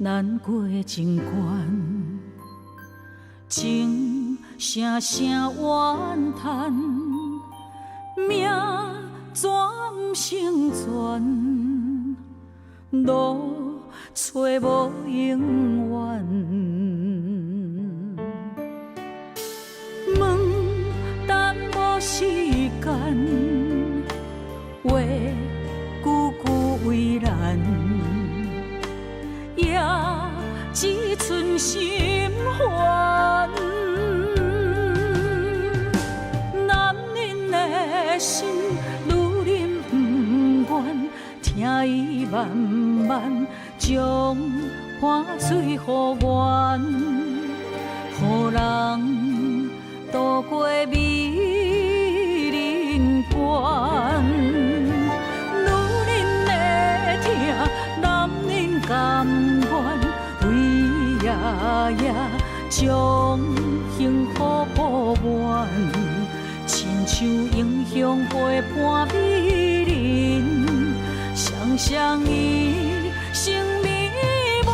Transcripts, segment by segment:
难过情关，情声声怨叹，命怎不成全？路找无永远。问等无时间，话句句为难。也只剩心烦，男人的心，女人不愿，听伊慢慢将汗水予阮，予人渡过美人关。女人的疼，男人甘愿为夜夜将幸福补完，亲像英雄陪伴美人，双双以生命完。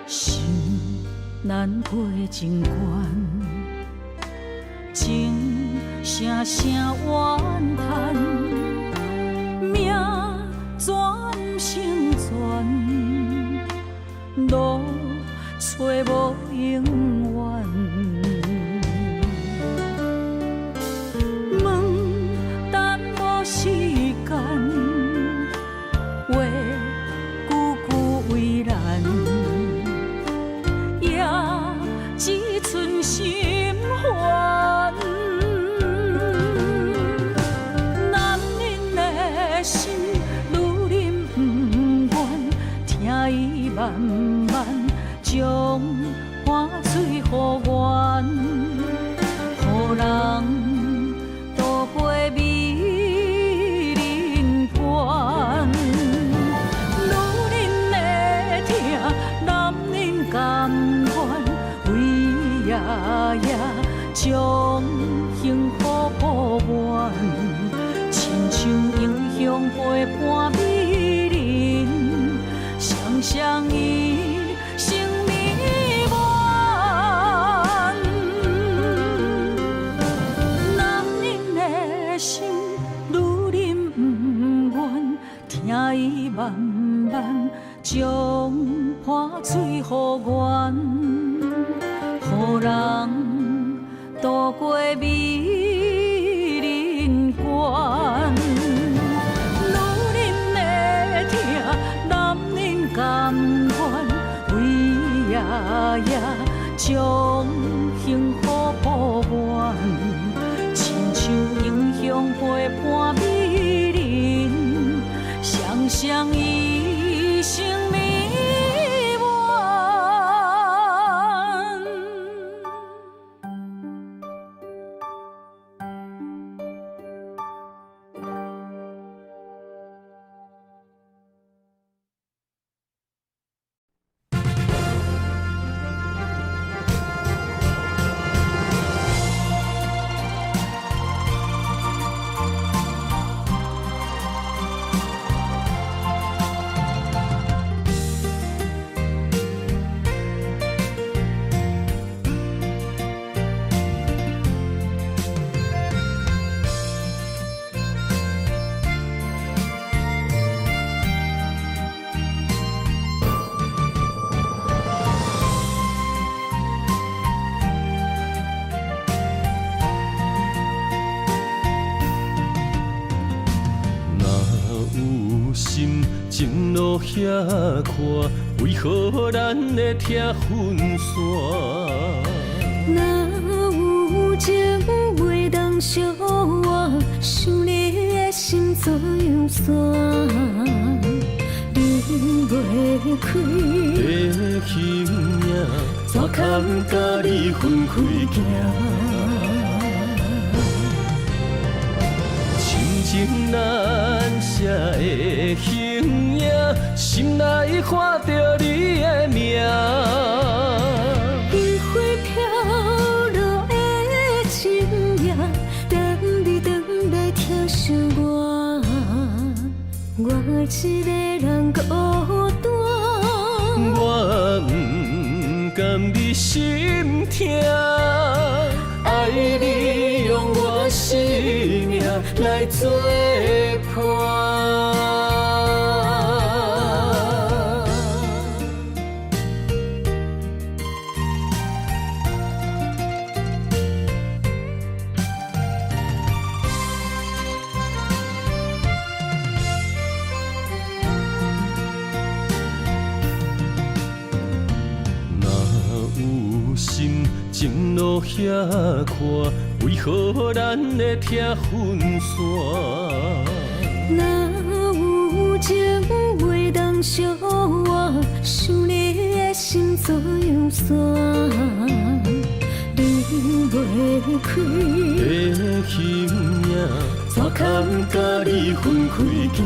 心难过情关，情声声怨叹，命怎不成全？路找无永远。问等无时间，话句句为难。只剩心烦，男人的心，女人不愿，听伊慢慢将汗水予阮，予人渡过美人关。女人的疼，男人甘愿。夜夜将幸福补完，亲像英雄陪伴美人，双双以生命完。男人的心，女人不愿，听伊慢慢将汗水予阮。予人渡过美人关，女人的疼，男人甘愿为夜夜将幸福补完，亲像英雄陪伴美人，双双以生命。情路遐宽，为何咱会听分散？若有情袂当相换，想你的心怎样散？离袂开的形影，怎堪甲你分开行？情难舍的形影，心内看着你的名。烟花飘落的深夜，等你回来疼惜我，我一个人孤单。我不甘你心痛，爱你用我生命来作伴。情路遐宽，为何咱会拆分散？若有情袂当相活，想你的心怎样散？离袂开的形影，怎堪甲你分开行？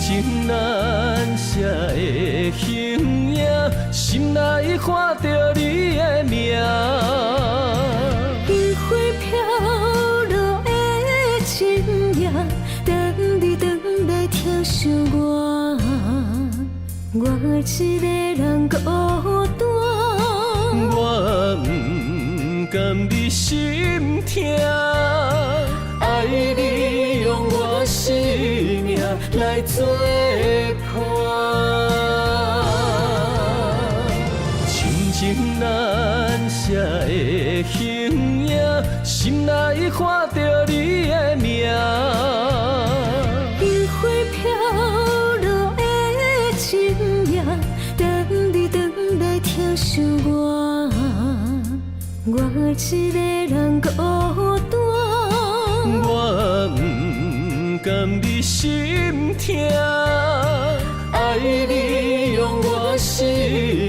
情难舍的形影，心内看着你的名。烟花飘落的深夜，等你回来疼惜我，我一个人孤单。我不甘你心痛，爱你用我生命来作伴。情难舍的形影，心内看着你的名。烟花飘落的深夜，等你回来疼惜我，我一个人孤单。我不甘你心痛，爱你用我生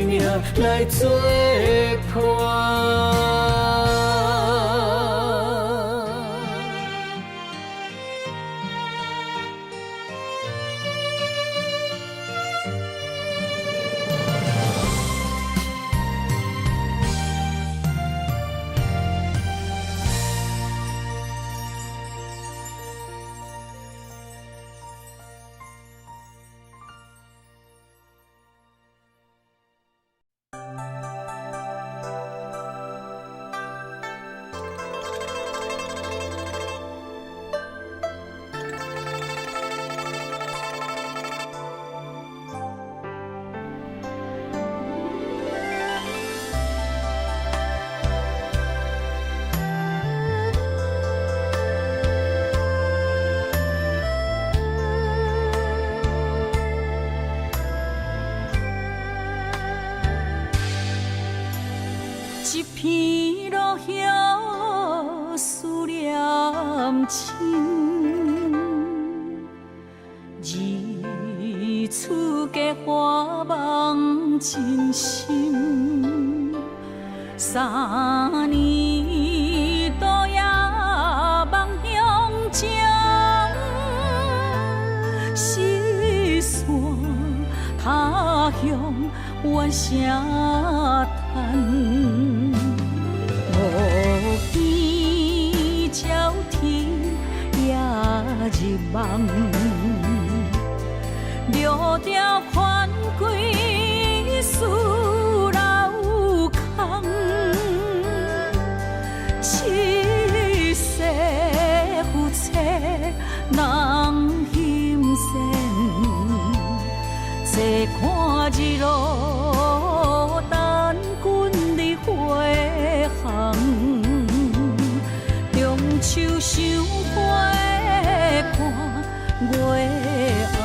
命来作伴。一片落叶思念深，日出价花梦真心。三年多夜梦乡情，四散他乡怨声叹。无边鸟啼夜入梦，六条款归思老空。七世夫妻人心善，坐看日落等君日回航。中秋赏花看月红。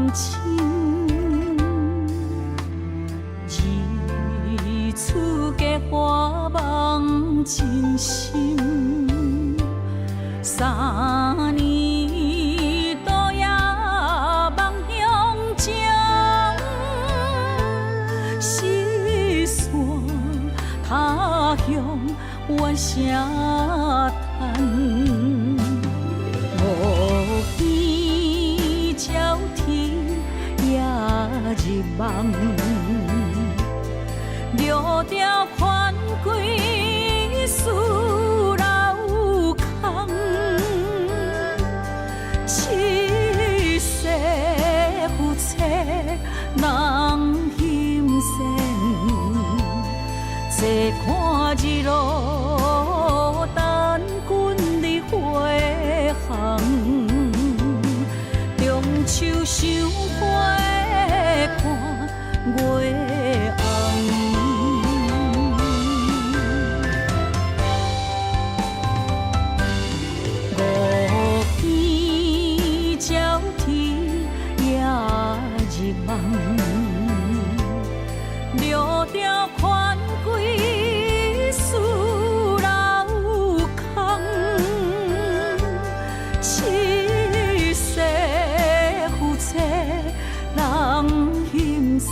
人情，日出价花梦真心。3年多夜梦乡情，四散他乡怨声叹。无边鸟啼夜入梦，六条款归思老空。七世夫妻人心善，坐看日落等君日回航。中秋赏花看月红。六条款归思老空，七世夫妻人心善，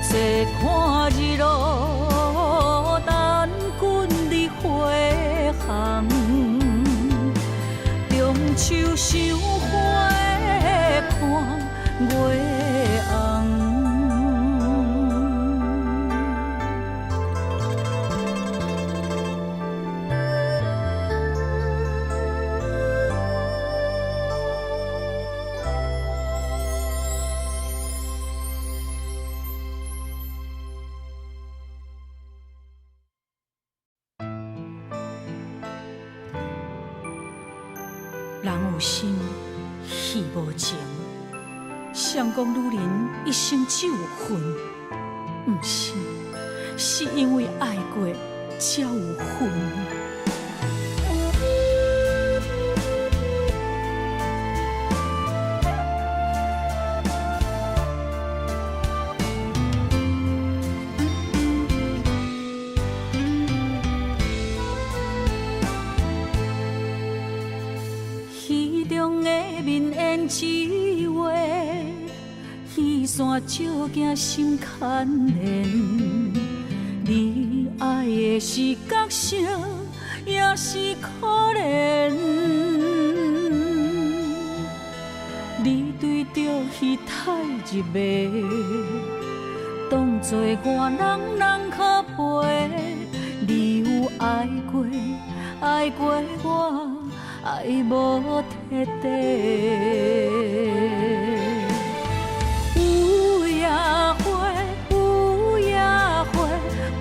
坐看日落等君日回航。中秋赏花看月红。人有心，戏无情。谁讲女人一生只有恨？不是，是因为爱过才有恨。戏中的面演一话，戏线照镜心牵连。你爱的是角色，也是可怜。你对着戏太入迷，当作我人可陪。你有爱过，爱过我。爱无彻底，有夜花，有夜花，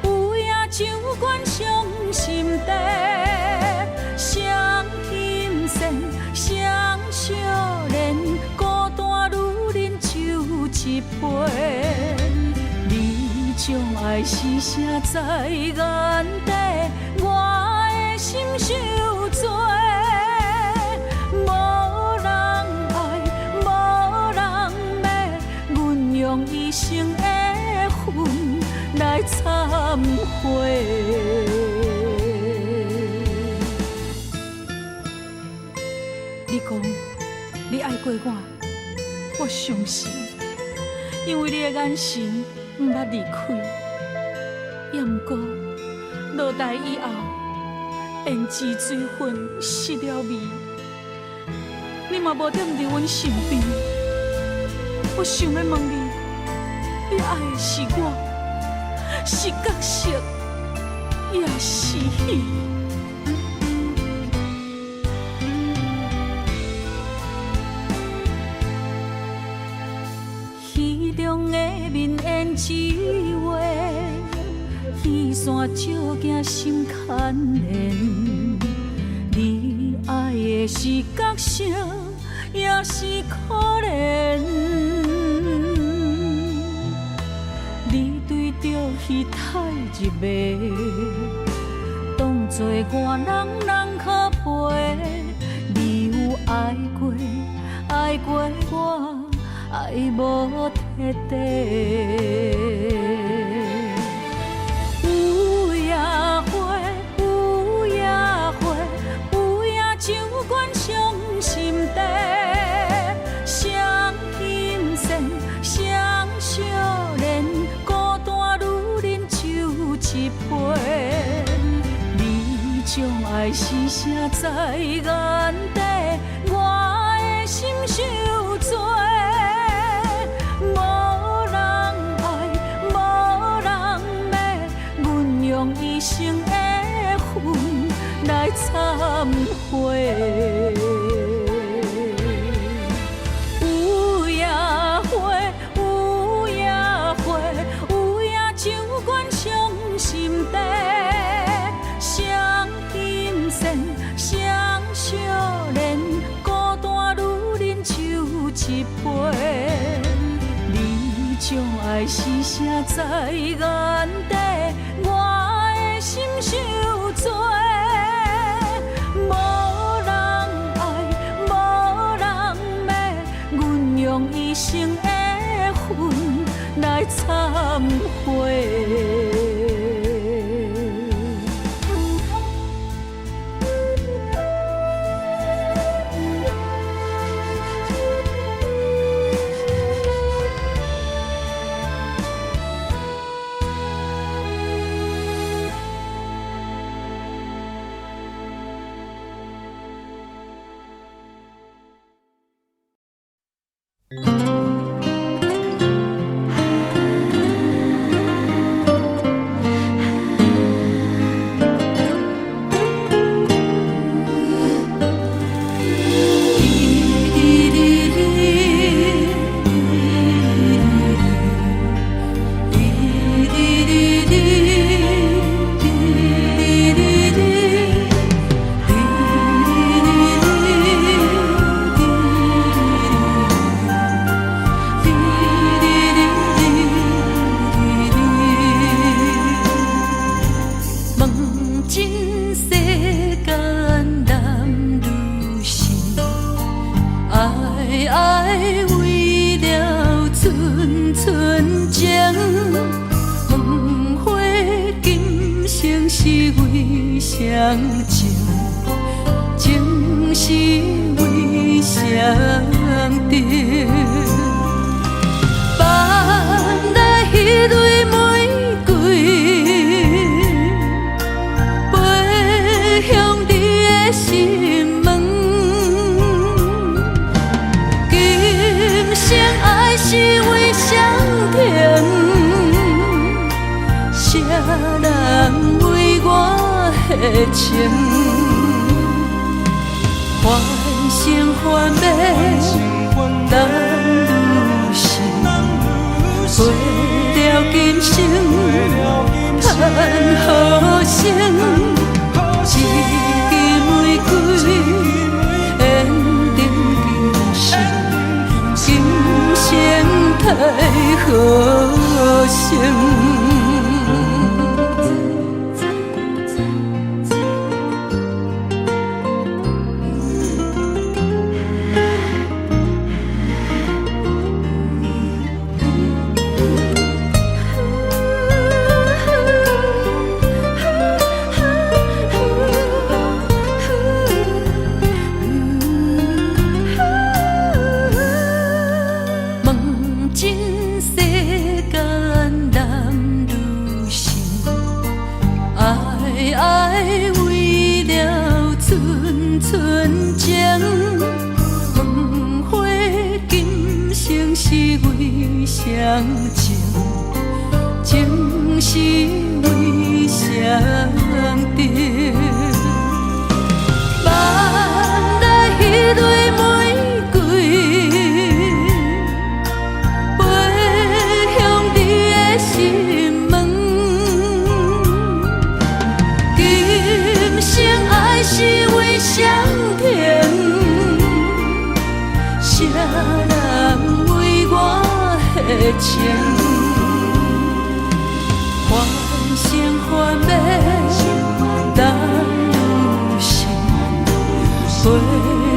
有夜酒馆伤心地，双心善，双惜恋，孤单女人酒一杯。你将爱是写在眼底，我的心受罪。用一生的恨来忏悔。你讲你爱过我，我相信，因为你的眼神不捌离开。也不过落台以后，胭脂水粉失了味，你嘛无踮伫阮身边。我想要问你。你爱的是我，是角色，也是戏。戏中的面演一话，戏线照镜心牵连。你爱的是角色，也是可怜。着戏太入迷，当作我人可陪。你有爱过，爱过我，爱无彻底。有夜花，有夜花，有夜酒馆伤心地，双心酸，双惜恋，孤单女人酒一杯。你将爱是写在眼底，我的心受罪。无人爱，无人要，阮用一生的恨来忏悔。有夜花，有夜花，有夜酒馆伤心地，双心酸，双惜恋，孤单女人酒一杯。你将爱是写在眼底，我的心受罪。无人爱，无人要，阮用一生的恨来忏悔。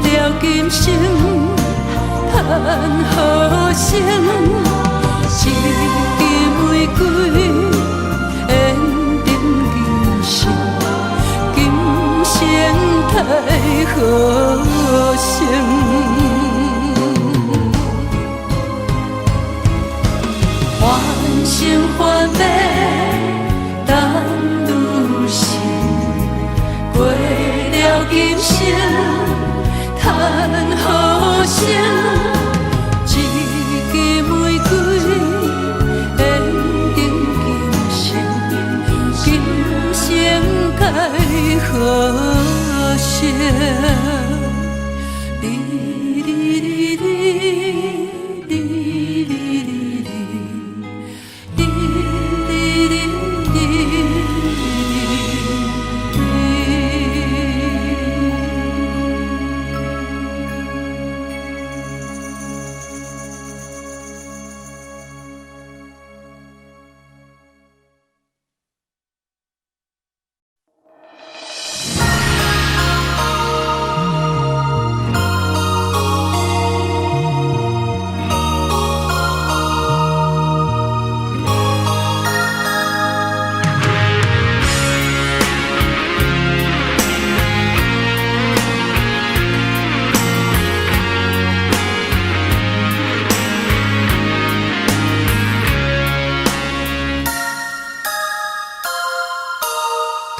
陪了今生，生，一枝玫瑰缘定今生，今生太好生。欢声欢悲当女性，过了今生叹好声。一枝玫瑰缘定今生，今生该好生。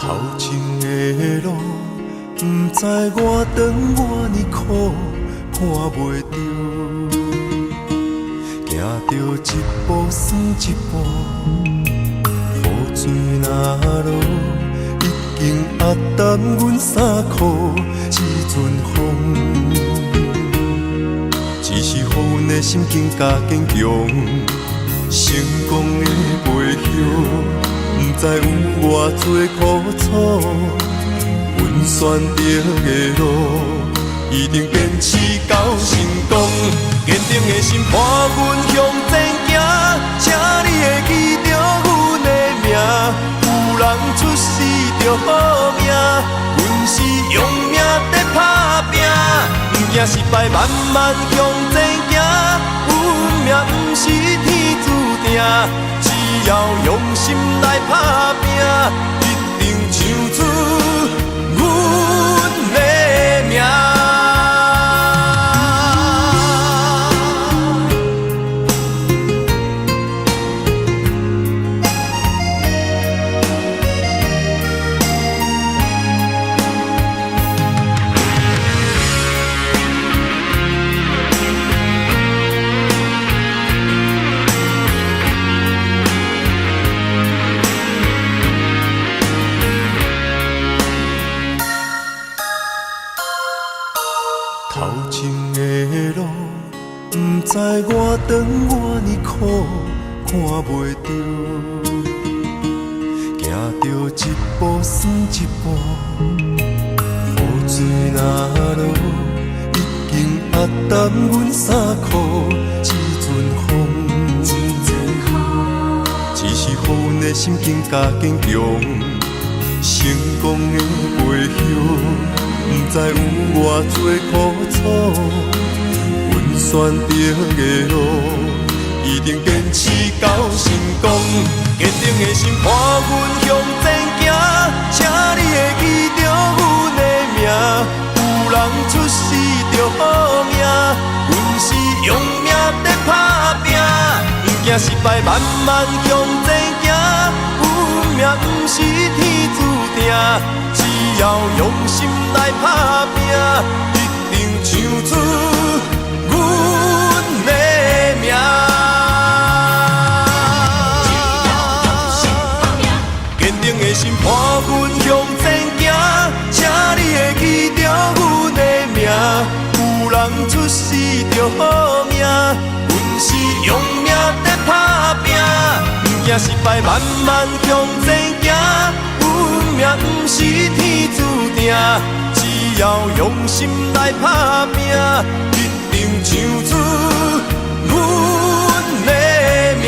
头前的路，不知我长我呢苦，看袂着，行着一步算一步，雨水若落，已经压淡阮衫裤，一阵风，只是予阮的心更加坚强，成功的背后。不知有偌多苦楚，阮选择的路，一定坚持到成功。坚定的心伴阮向前行，请你会记着阮的名。有人出世着好命，阮是用命在打拼，不惊失败，慢慢向前行。运命不是天注定。只要用心来打拼，一定唱出阮的名。头前的路，不知我长我呢苦，看袂着，行着一步算一步，雨水若落，已经压淡阮衫裤，一阵风，只是予阮的心更加坚强，成功的背后。不知有偌多苦楚，阮选择的路，一定坚持到成功。坚定的心伴阮向前行，请你会记着阮的名。有人出世着好命，阮是用命在打拼，不惊失败，慢慢向前行。运命不是天注定。只要用心来打拼，一定唱出阮的名。坚定的心伴阮向前行，请你会记着阮的名。有人出世着好命，阮是用命在打拼，不惊失败，慢慢向前行。运命不是天注定，只要用心来打拼，一定唱出阮的名。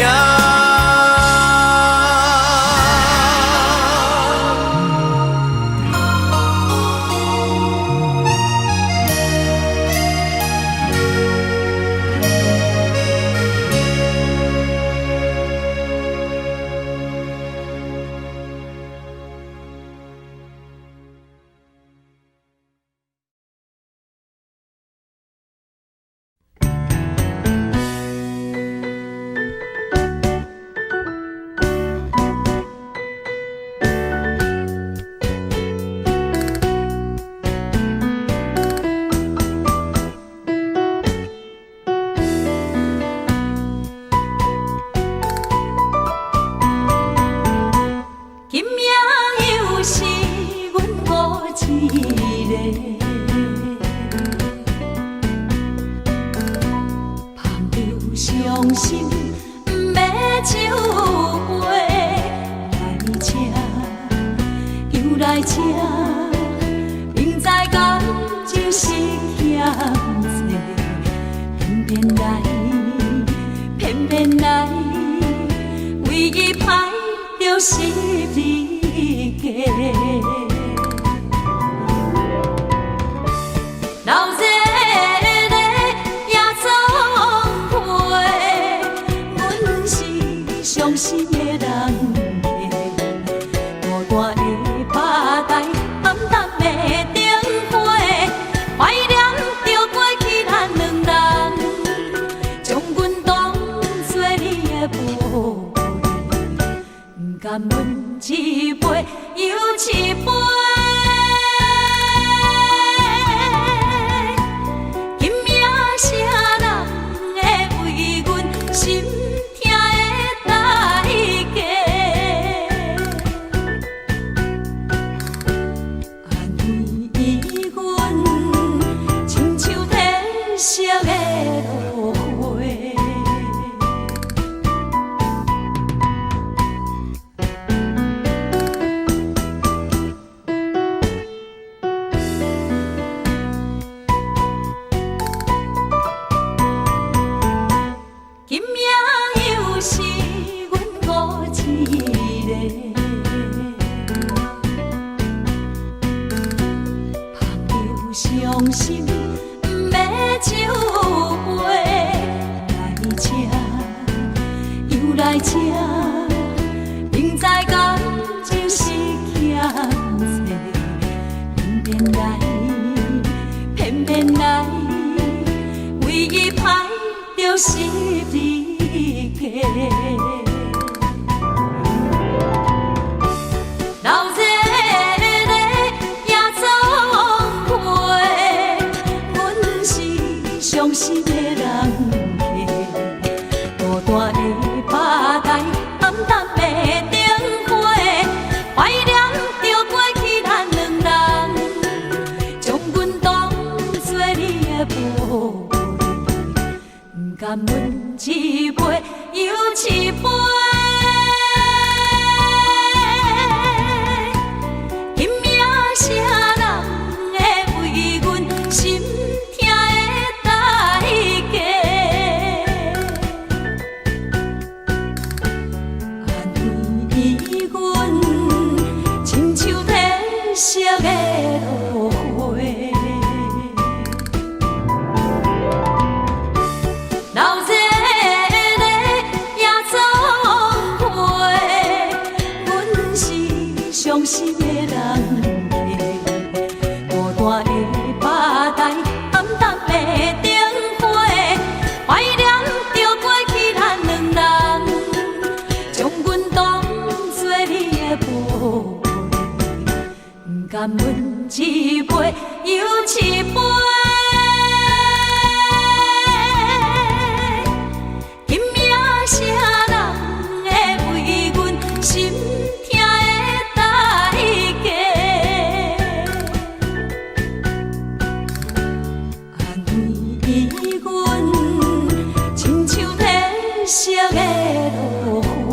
伤心，不要收回，来这，又来这，明知感情是险多，偏偏来，偏偏来，为伊歹着是你家。老热热也总会，阮是伤心的人家，孤单的巴台，暗淡的灯花，怀念着过去咱两人，将阮当作你的宝贝，不甘阮一杯又一杯。心痛的代价，安慰阮，亲像褪色的落花。今夜又是阮孤一个，捧着伤心，不要收回，来这，又来这，明知感情是险多，偏偏来，偏偏来，为伊歹着是你家。老热热也总会，阮是伤心的人家，孤单的巴台，暗淡的灯花，怀念着过去咱两人，将阮当作你的宝贝，不甘阮一杯又一杯。今夜谁人会为阮心痛的代价？安慰阮，亲像褪色的落花。老热热也总会，阮是伤心的人家，孤单的巴台，暗淡的灯花，怀念着过去咱两人，将阮当作你的宝贝，不甘阮一杯又一杯。今夜谁人会为阮心痛的代价？安慰阮，亲像褪色的落花。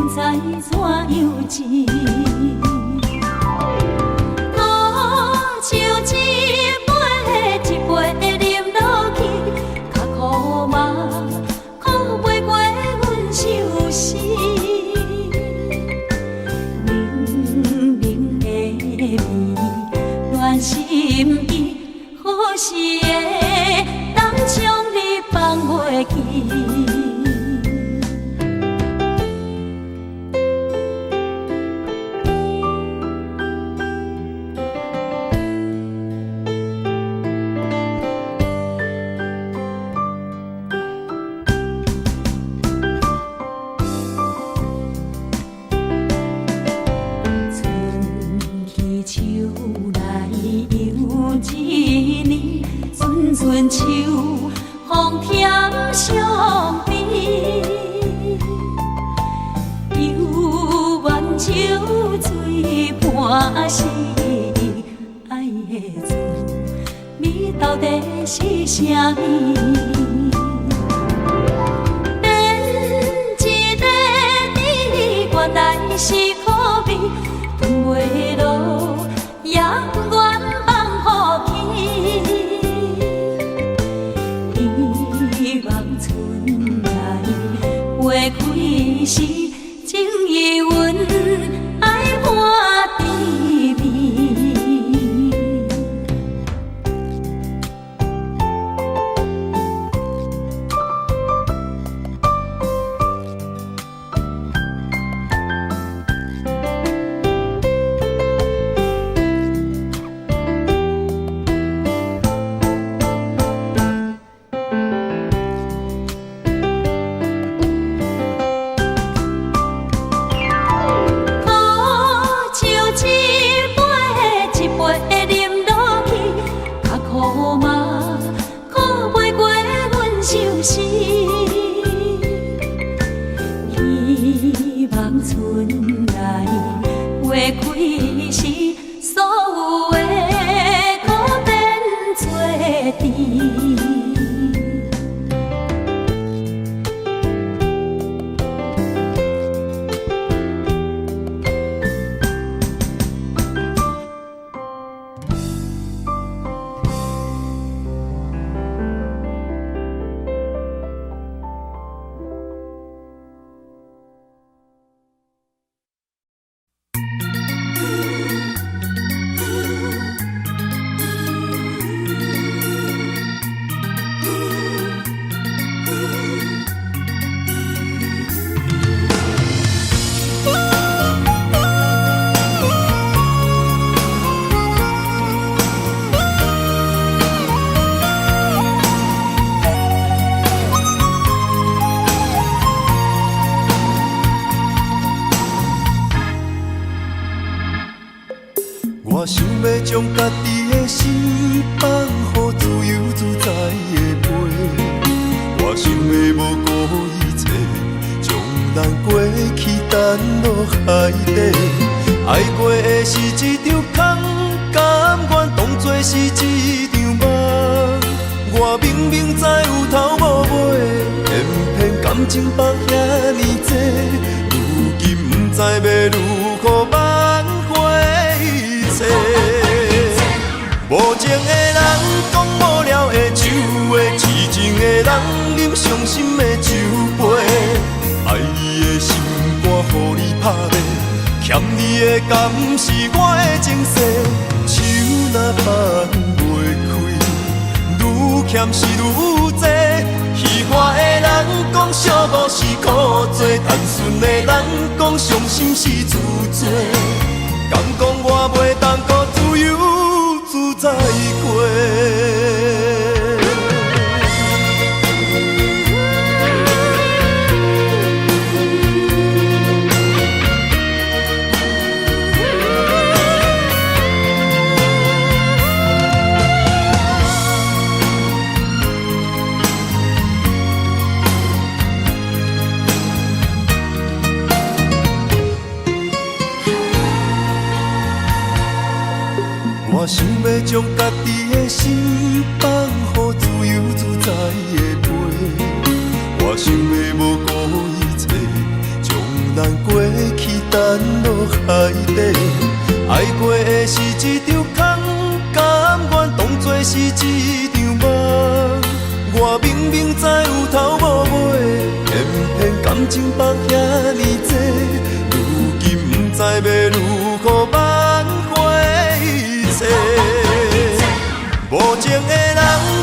知怎样治。苦酒一杯一杯饮落去，较苦嘛，苦袂过阮相思。明明的味，乱心意，好时会当将你放袂记。春秋风添伤悲，犹原酒醉半时，爱的滋味到底是啥物？变一个你，原来是苦味，吞袂落，也愿放予去。花开时，情意阮爱伴甜蜜。希望春来花开时，所有的苦变作甜。我想要将家己的心放予自由自在的飞，我想要无顾一切，将咱过去沉落海底。爱过的是一场空，甘愿当作是一场梦。我明明知有头无尾，偏偏感情放遐尼多，如今不知要如何挽回。无情的人讲无聊的酒话，痴情的人饮伤心的酒杯。爱你的心肝，予你拍卖，欠你的甘是我的情世。手若放袂开，愈欠是愈多。戏花的人讲寂寞是苦做，单纯的人讲伤心是自罪。敢讲我袂当搁自由自在过？我想要将家己的心放予自由自在的飞，我想要无顾一切，将咱过去沉落海底，爱过的是一场空，甘愿当作是一场梦。我明明知有头无尾，偏偏感情放遐尼多，如今不知要如何挽回一切。无情的人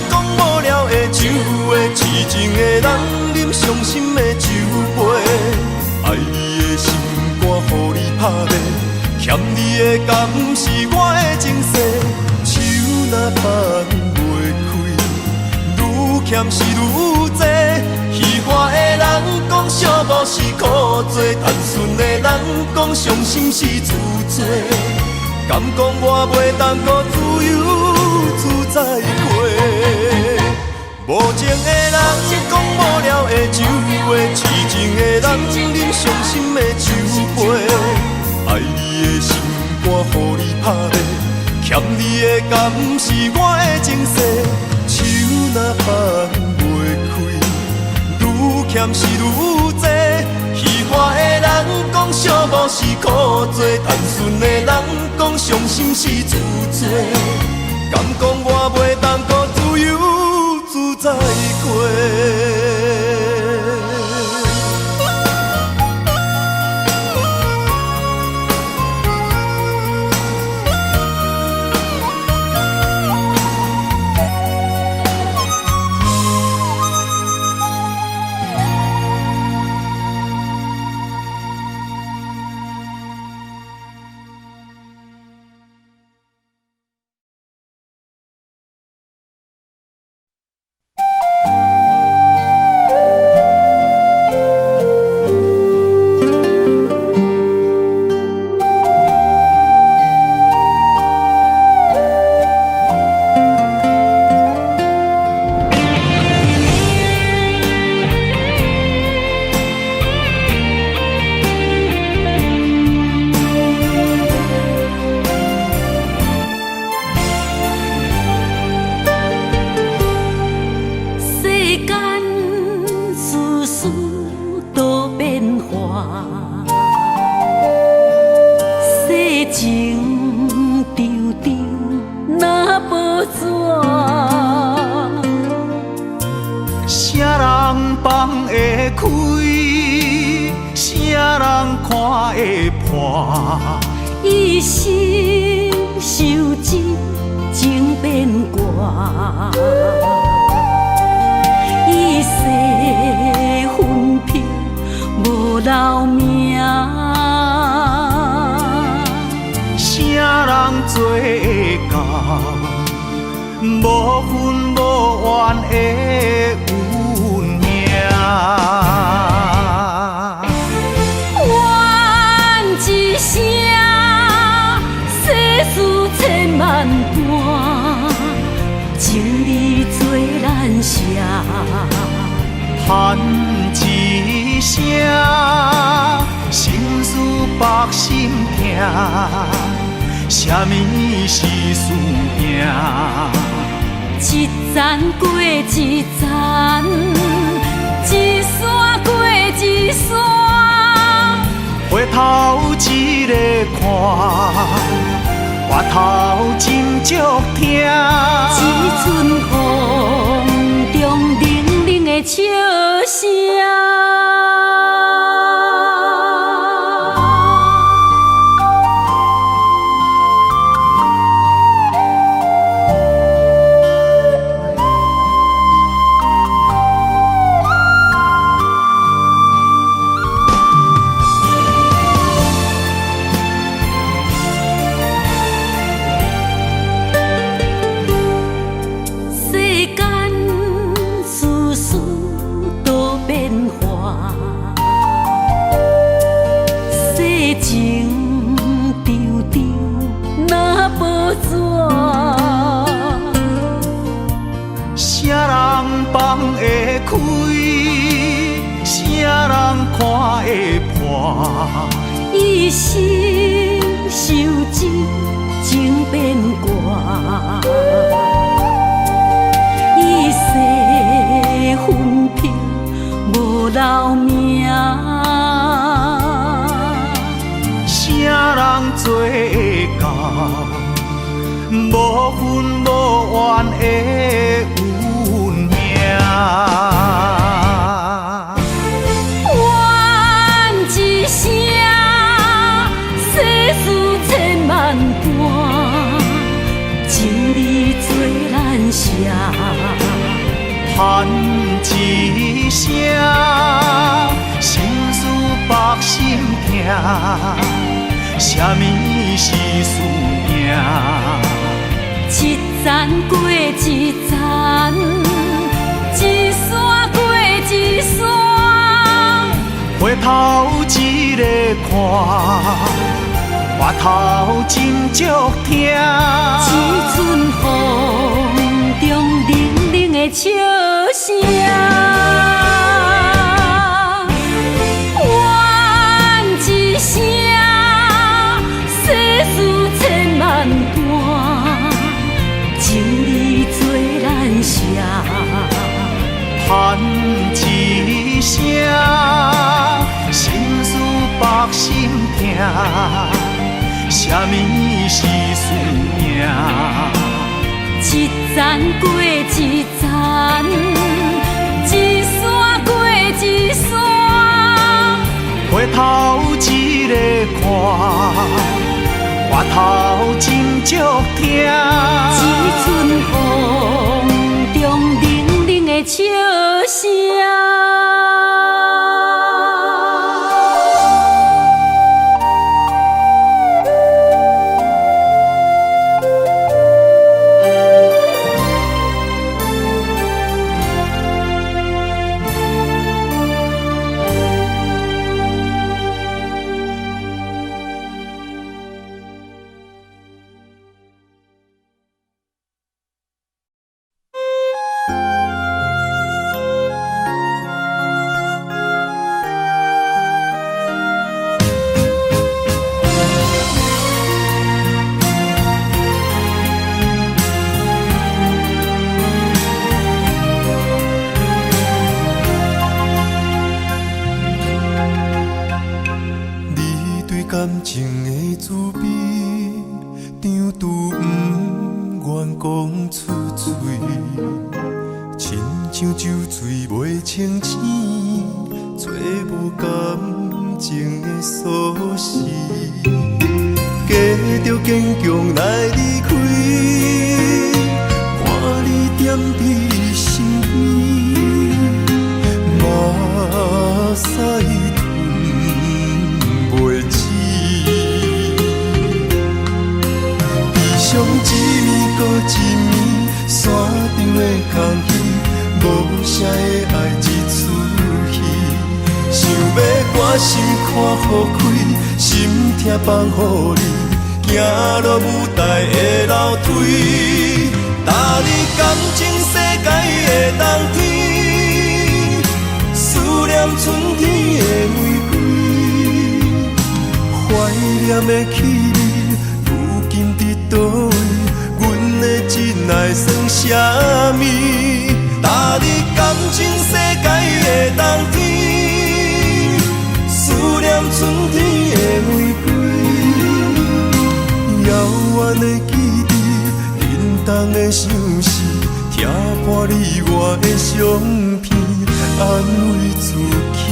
讲无聊的酒话，痴情的人饮伤心的酒杯。爱你的心肝，予你拍卖，欠你的敢是我的情世。手若放袂开，愈欠是愈多。戏花的人讲寂寞是苦做，单纯的人讲伤心是自罪。敢讲我袂当搁自由自在过？无情的人讲无聊的酒话，痴情的人饮伤心的酒杯。爱你的心肝，予你拍卖，欠你的敢是我的情世。手若放袂开，愈欠是愈多。戏花的人讲寂寞是苦做，单纯的人讲伤心是自罪。敢讲我袂当搁自由自在过？一生受尽情变卦，一世分飘无留名。啥人做到无分无怨的运命？一声世事千万般，情义做咱舍。叹一声，心事百心痛，啥物是输赢？一站过一站，一山过一山。回头一个看，回头斟酌听。一阵风中冷冷的笑声。放会开，啥人看会破？一生受尽情变卦，一世分飘无留名。做到，无份无怨的运命。怨一声，世事千万般，情义做咱舍。叹一声，心事百心痛，啥物是输赢？一站过一站，一山过一山，回头一个看，回头真足疼。一阵风中冷冷的笑声，怨一声，世事千万般，情义做咱舍。叹一声，心事百心痛，啥物是输赢？一站过一站，一山过一山，回头一个看，回头真足疼。一阵风中冷冷的笑声。感情的滋味，张拄不愿讲出嘴，亲像酒醉袂清醒，找无感情的锁匙，假着坚强来离开，看你踮伫身边，目屎吞袂止。上一暝搁一暝，山顶的空虚，无声的爱一出戏。想要关心看好开，心痛放予你，行落舞台的楼梯。搭你感情世界的冬天，思念春天的玫瑰，怀念的气味，如今伫倒位？阮的真爱算啥物？搭你感情世界的冬天，思念春天的玫瑰，遥远的记忆，冷冻的相思，听破你我的相片，安慰自己。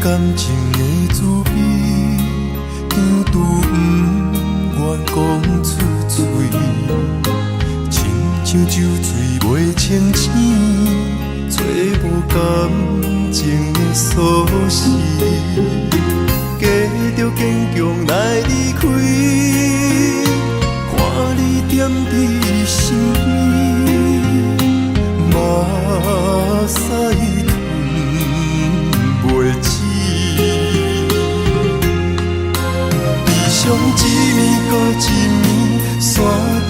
感情的滋味，张拄不愿讲出嘴，亲像酒醉袂清醒，找无感情的锁匙，假着坚强来离开，看你踮伫身边，目屎吞袂止。上一暝搁一暝，山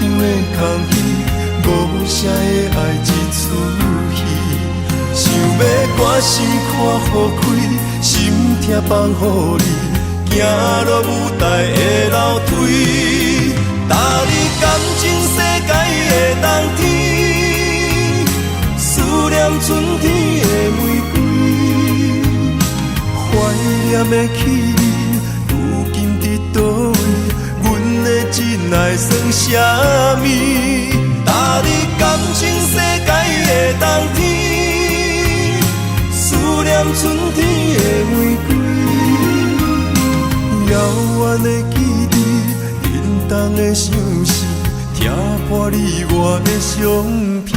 顶的空虚，无啥的爱一出戏，想要决心看予开，心痛放予你，行落舞台的楼梯，搭你感情世界的冬天，思念春天的玫瑰，怀念的起你，如今伫倒位？阮的真爱算啥物？搭你感情世界的冬天，思念春天的玫瑰，遥远的记忆，震动的相思，听破你我的相片，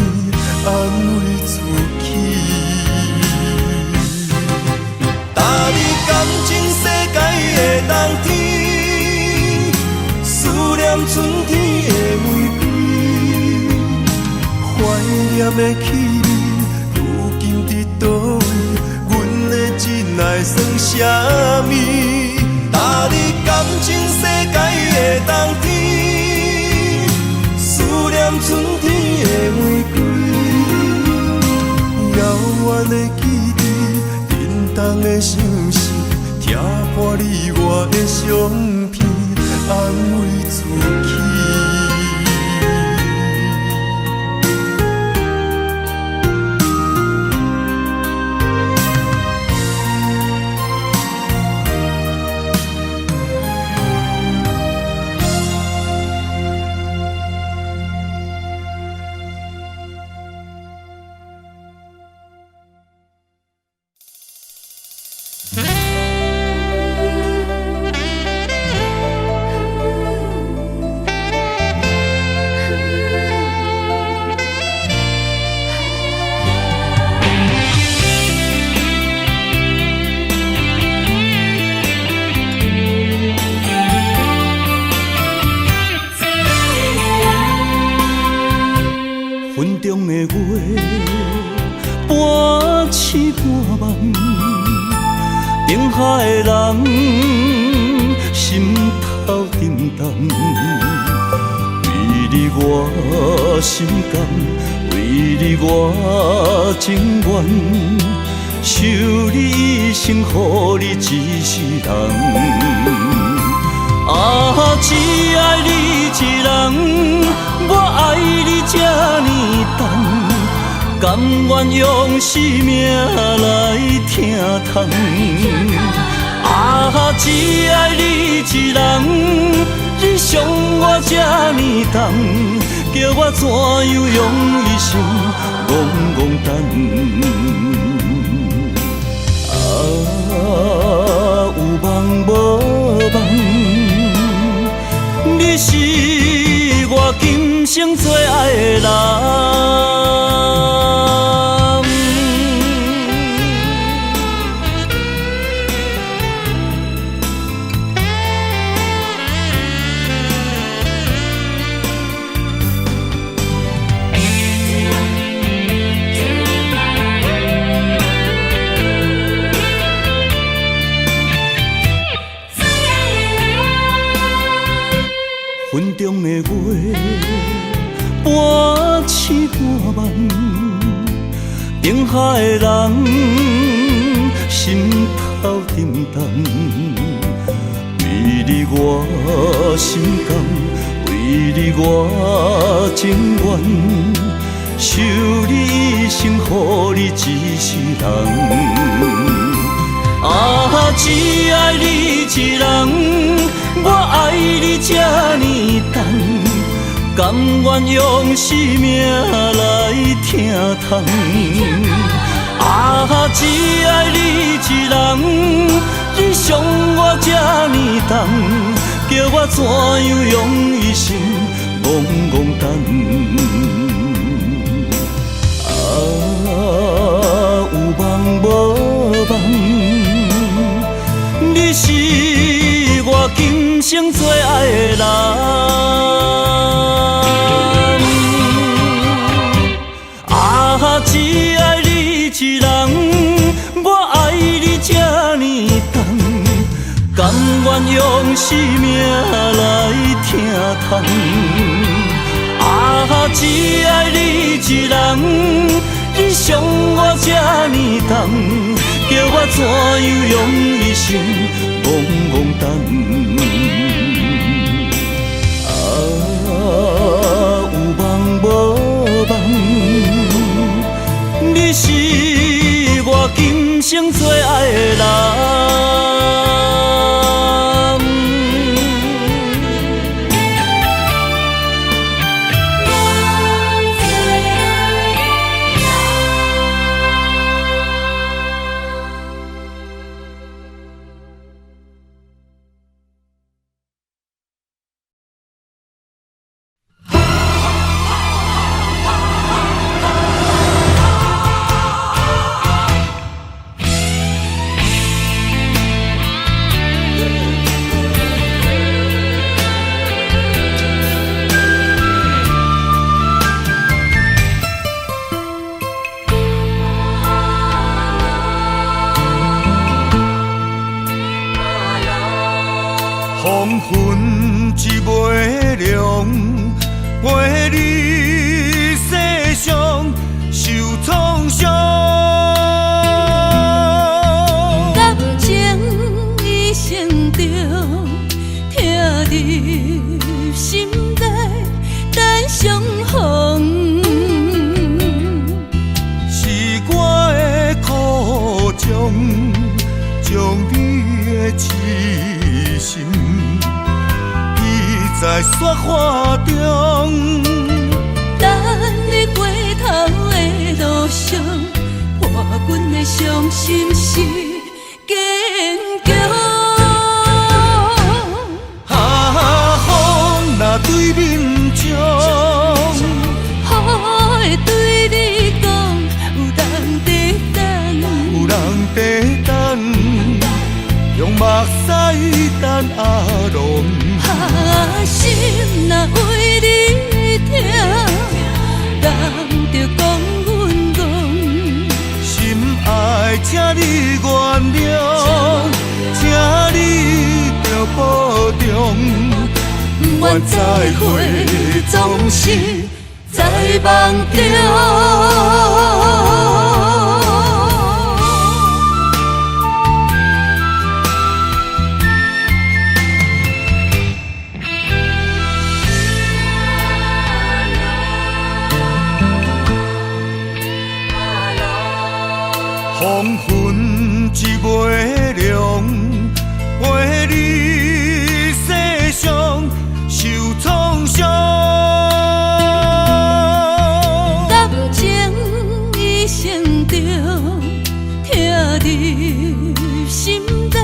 安慰自己。搭你感情世界的冬天，思念春天的玫瑰，怀念的起你，如今伫倒位？阮的真爱算啥物？搭你感情世界的冬天，思念春天的玫瑰，遥远的记忆，震动的相思，听破你我的相片，安慰自己。云中的月，半醒半梦，定海的人，心头沉重。为你我心甘，为你我情愿，守你一生，予你一世人。啊，只爱你一人，我爱你这呢重，甘愿用生命来疼痛。啊，只爱你一人，你伤我这呢重，叫我怎样用一生戆戆等？啊，有梦无梦。你是我今生最爱的人。云中的月，半醒半梦，定海的人，心头沉重。为你我心甘，为你我情愿，守你一生，予你一世人。啊，只爱你一人，我爱你这呢重，甘愿用生命来疼痛。啊，只爱你一人，你伤我这呢重，叫我怎样用一生戆戆等？啊，有梦无梦。你是我今生最爱的人。啊，只爱你一人，我爱你这呢重，甘愿用生命来疼痛。啊，只爱你一人，你伤我这呢重，叫我怎样用一生懵懵等？啊，有梦无梦，你是我今生最爱的人。黄昏一抹亮，陪你世上受创伤。感情已成着，疼入心内，等相逢。是我的苦衷，将你的痴心记在雪花中。等你回头的路上，破阮的伤心是坚强。风若对面冲，雨会对你讲，有人在等，有人在等，用目屎等阿龙。心若为你痛，人着讲阮戆。心爱，请你原谅，请你着保重。不愿再会，总是在梦中。黄昏一抹亮，陪你世上受创伤。感情已成着，疼入心内，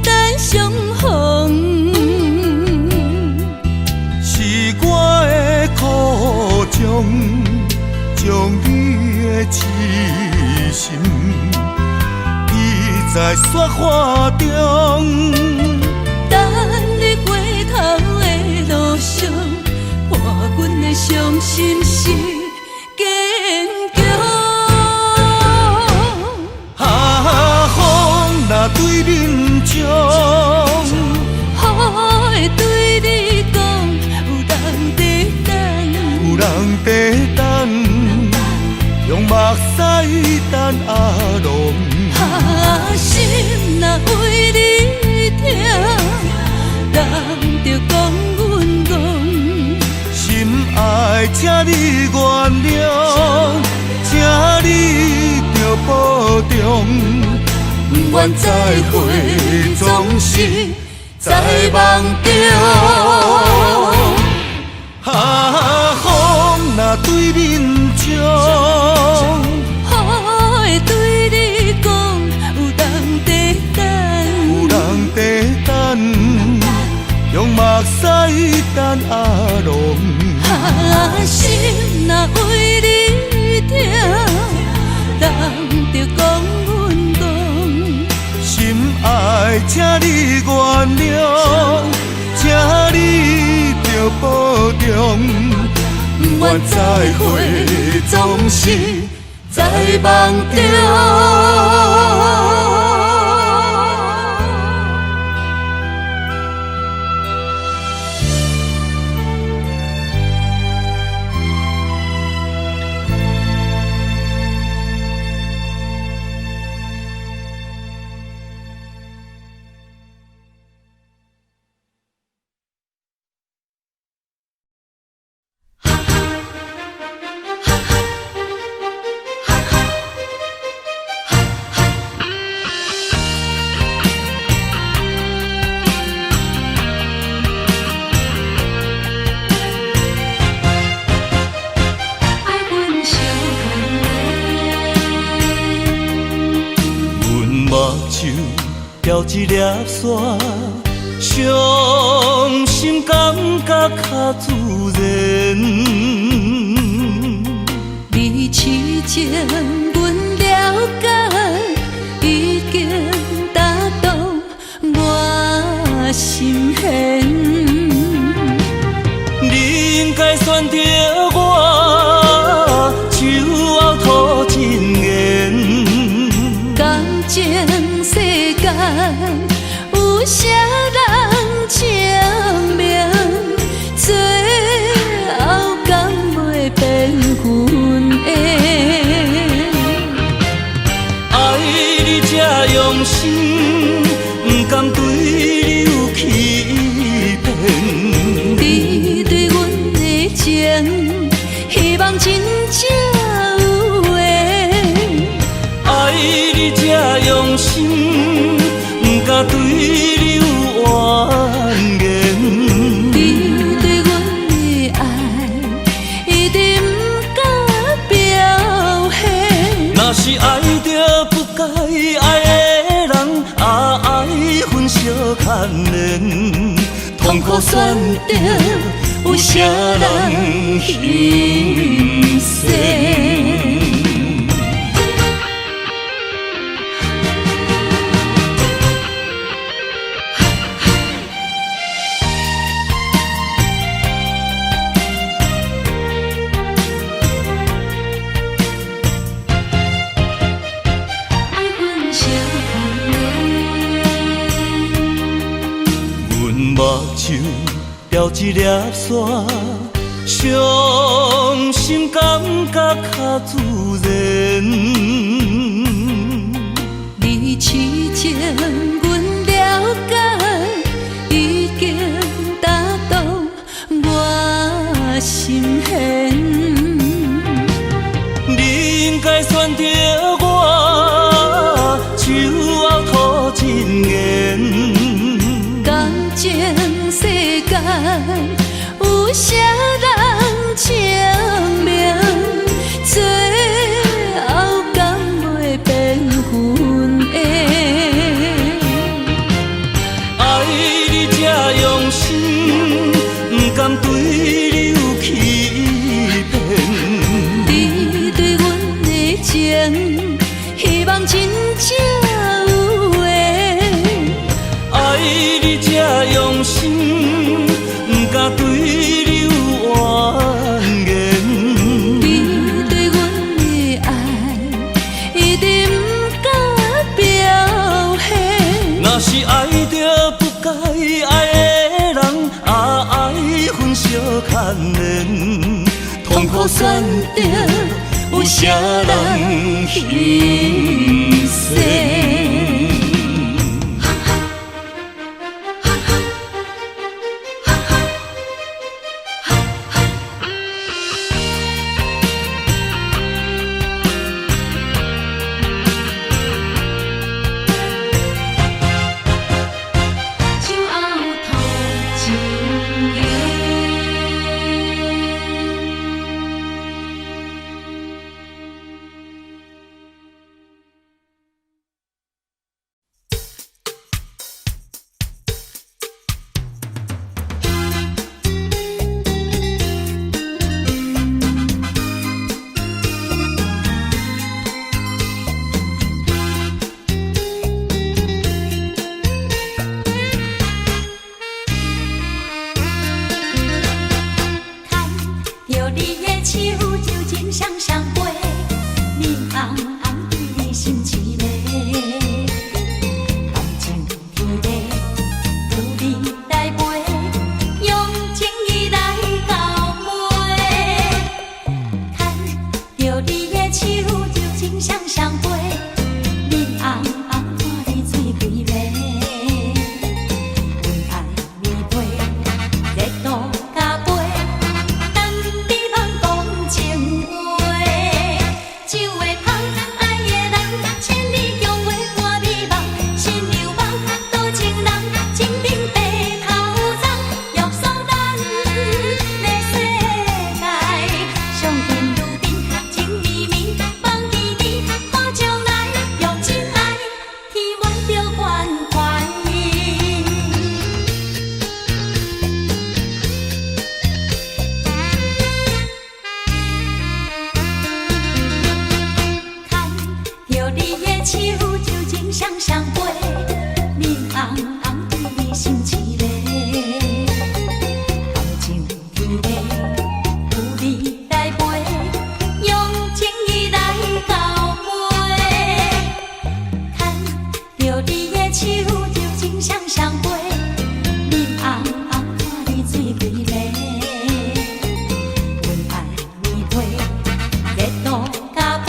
等相逢。是我的苦衷，将你的痴心记在雪花中。等你回头的路上，破阮的伤心是坚强。风若对面冲，雨会对你讲，有人在等，有人在等，用目屎等阿龙。心若为你痛，人着讲阮戆。心爱，请你原谅，请你着保重。不愿再会，总是在梦中。风若对面冲，雨会对你讲，有人在等，有人在等，用目屎等阿龙。心若为你痛，人着讲阮戆。心爱，请你原谅，请你着保重。不愿再会，总是在梦中。手钓一粒沙，伤心感觉较自然。你痴情，阮了解，已经打动我心弦。你应该选择我，手后吐真言。感情世间有啥人证明？最后敢袂变阮的？爱你这用心，不甘对你有欺骗。你对阮的情，希望真正有缘。爱你这用心，不敢对你有怨言。你对阮的爱，一定不敢表现。若是爱着不该爱的人，爱分相牵连，痛苦选择有啥人欣赏？目睭钓一粒沙，伤心感觉较自然。你痴情，阮了解，已经打动我心弦。你应该选择我，手后吐真言。感情世间有啥人证明？最后敢袂变阮的？爱你这用心，不甘对你有欺骗。你对阮的情，希望真正有缘。爱你这用心，不敢对你有怨言。你对阮的爱，一定不敢表现。若是爱着不该爱的人，爱分相牵连，痛苦选择有啥人欣赏？热度加杯，等你梦讲情手就情双相陪，面红红对你心凄厉，感情甜蜜有你来陪，用情意来交陪，牵着你的手就情双相陪，面红红看你水规暝，阮爱你陪，热度加杯。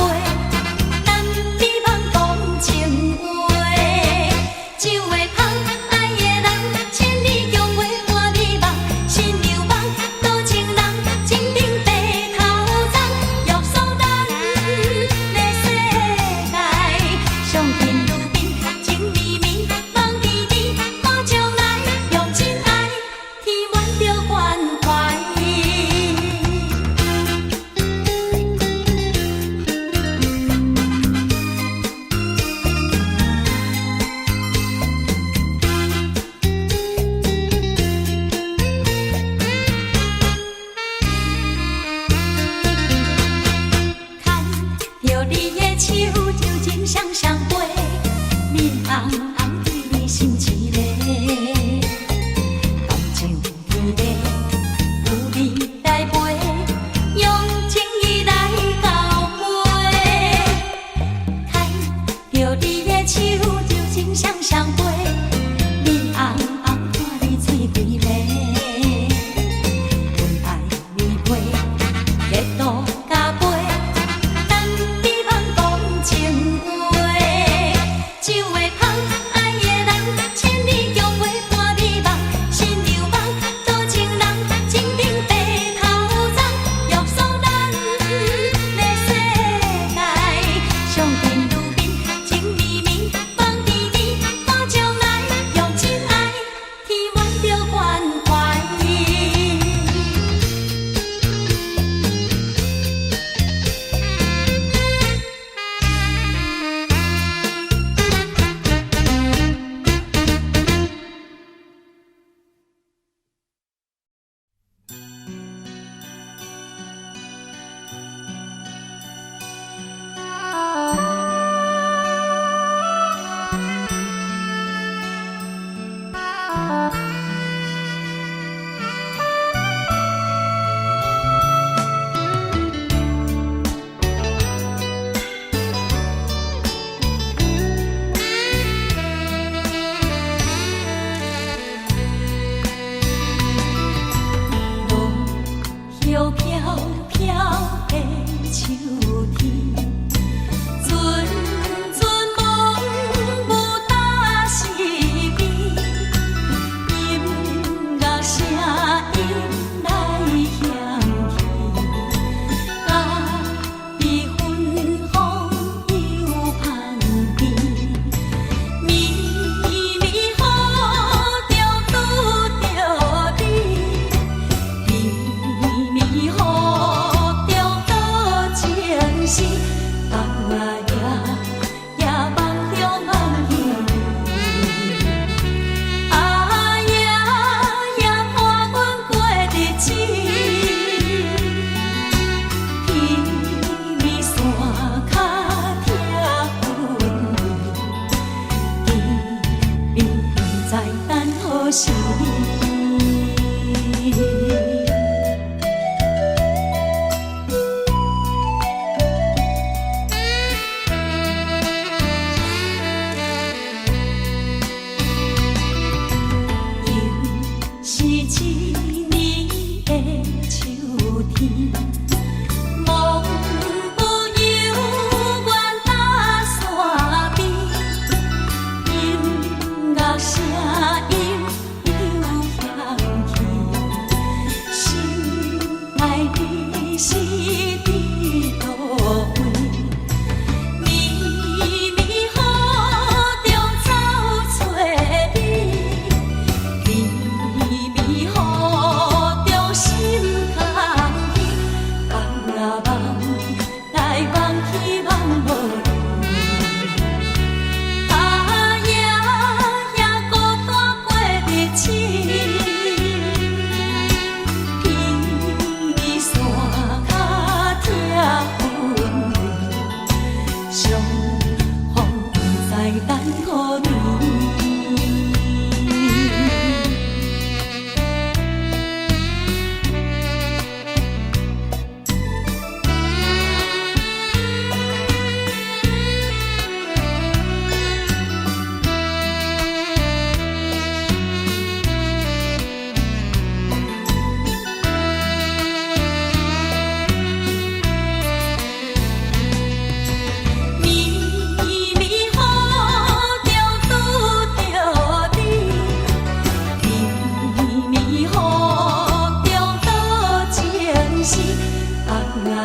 夜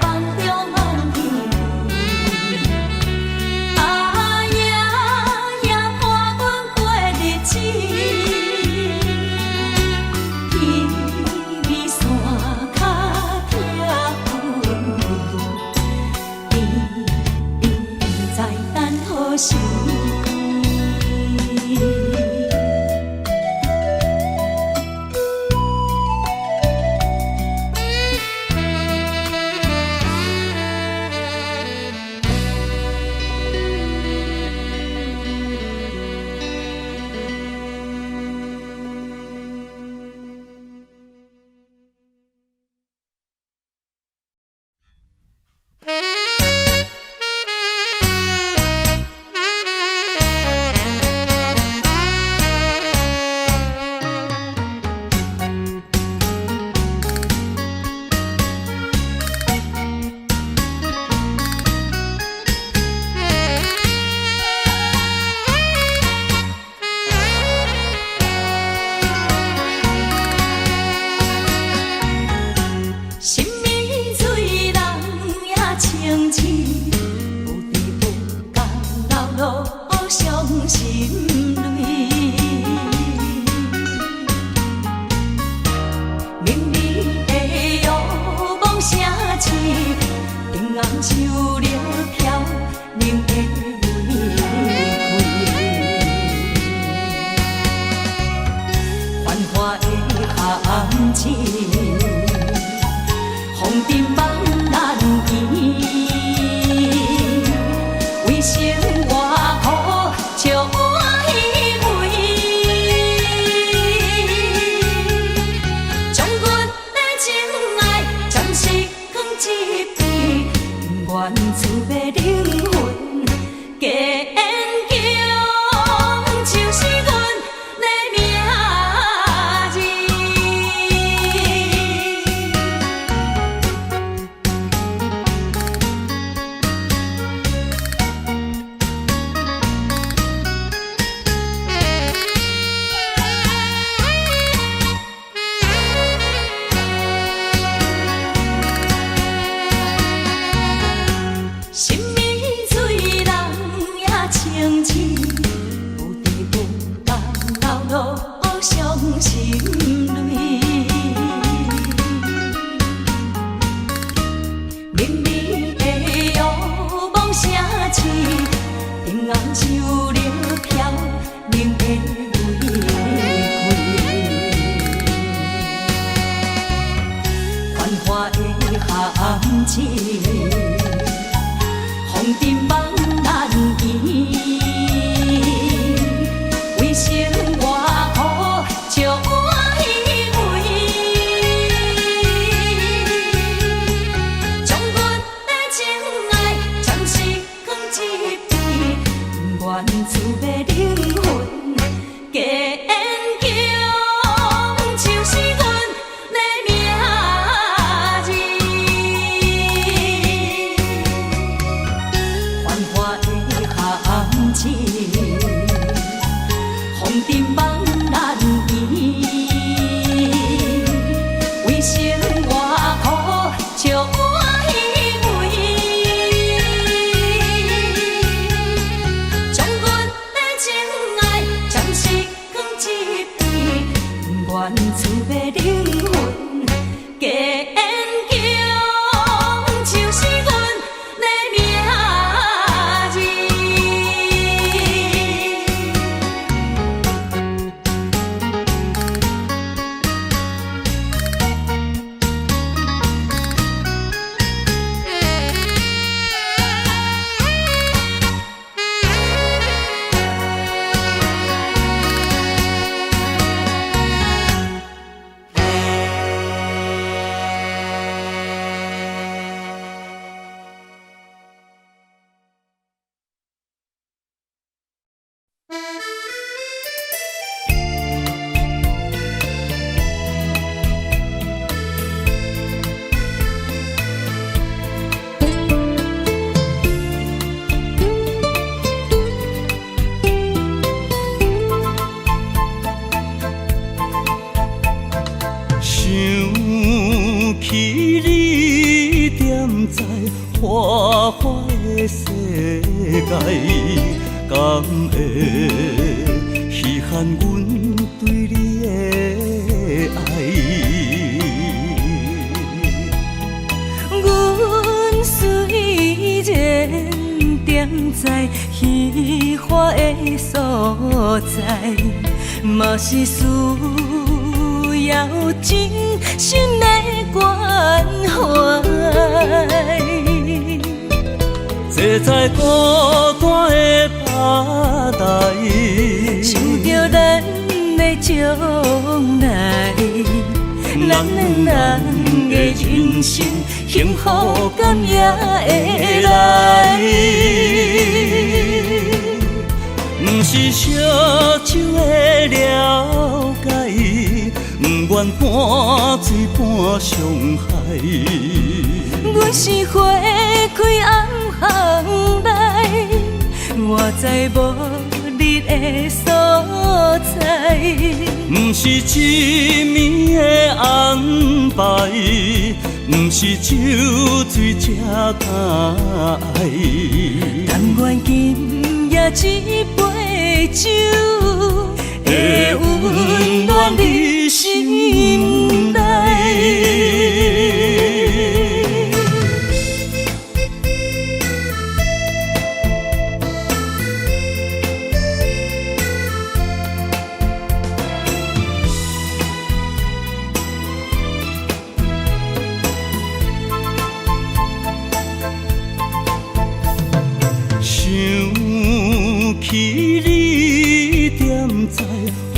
梦中梦见啊夜伴阮过日子，天边山脚听云在等何时？在花花的世界，敢会稀罕阮对你的爱？阮虽然踮在虚华的所在，嘛是需要真心的关怀。坐在孤单的吧台，想着咱的将来，咱两人的人生幸福感也会来。不是烧酒的了解，不愿半醉半伤害。阮是花开暗巷内，我知无你的所在。不是一暝的安排，不是酒醉才敢爱。但愿今夜一杯酒，会温暖你心内。想起你踮在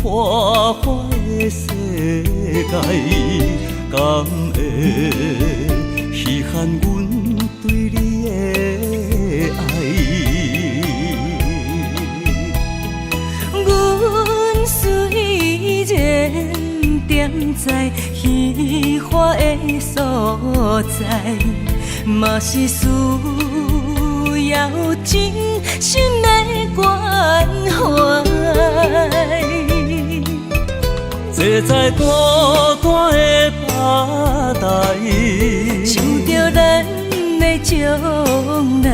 花花的世界，敢会稀罕阮对你的爱？阮虽然踮在虚华的所在，嘛是需要真心的关怀。坐在孤单的吧台，想着咱的将来，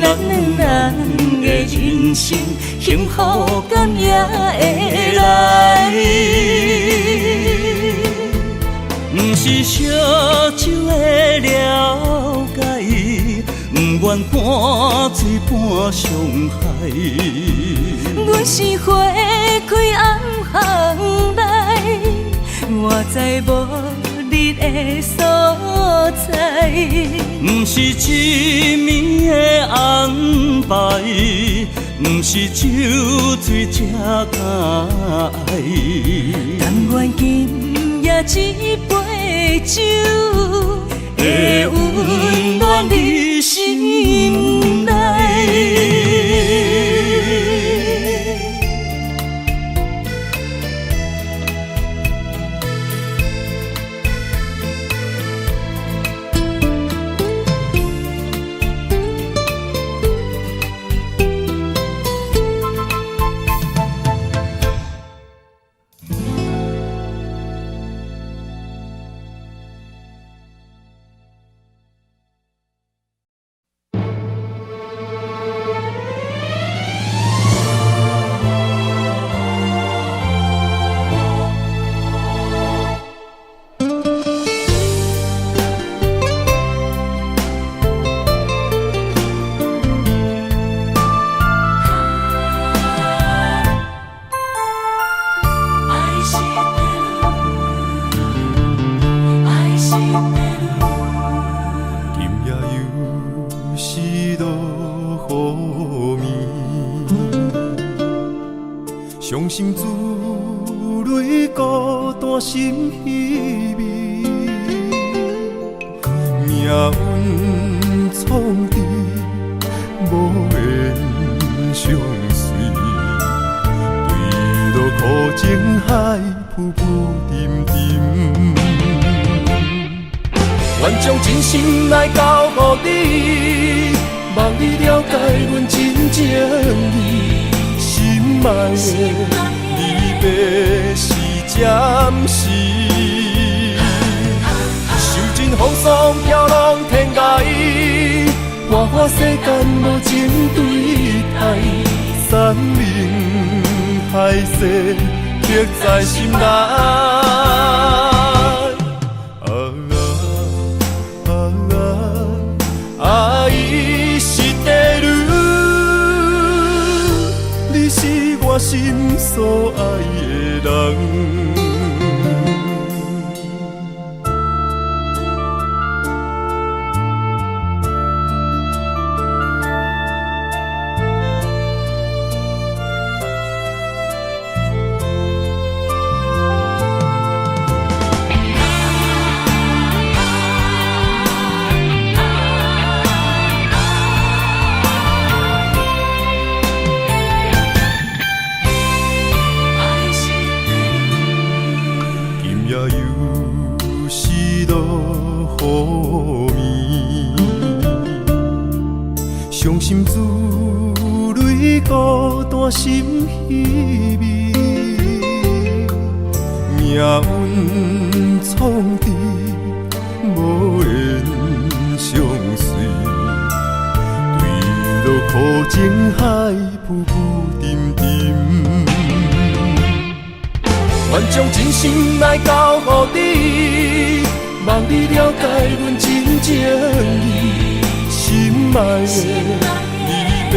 咱两人的人生幸福感也会来。不是烧酒的了解，不愿半醉半伤害。阮是花开暗巷内，我知无你的所在。不是一暝的安排，不是酒醉才敢爱。但愿今夜一杯酒，会温暖你心内。伤心珠泪孤单心稀微，命运创治，无缘相随，对路苦情海浮浮沉沉，愿将真心来交予你，望你了解阮真情意。心爱的离别是暂时，受尽风霜飘浪我世间无情对待，山盟海誓刻在心内。爱是地女，你是我心所爱的人。伤心自泪，孤单心稀微，命运创治，无缘相随，对落苦情海，浮浮沉沉。愿将真心来交予你，望你了解阮真情意。心爱的离别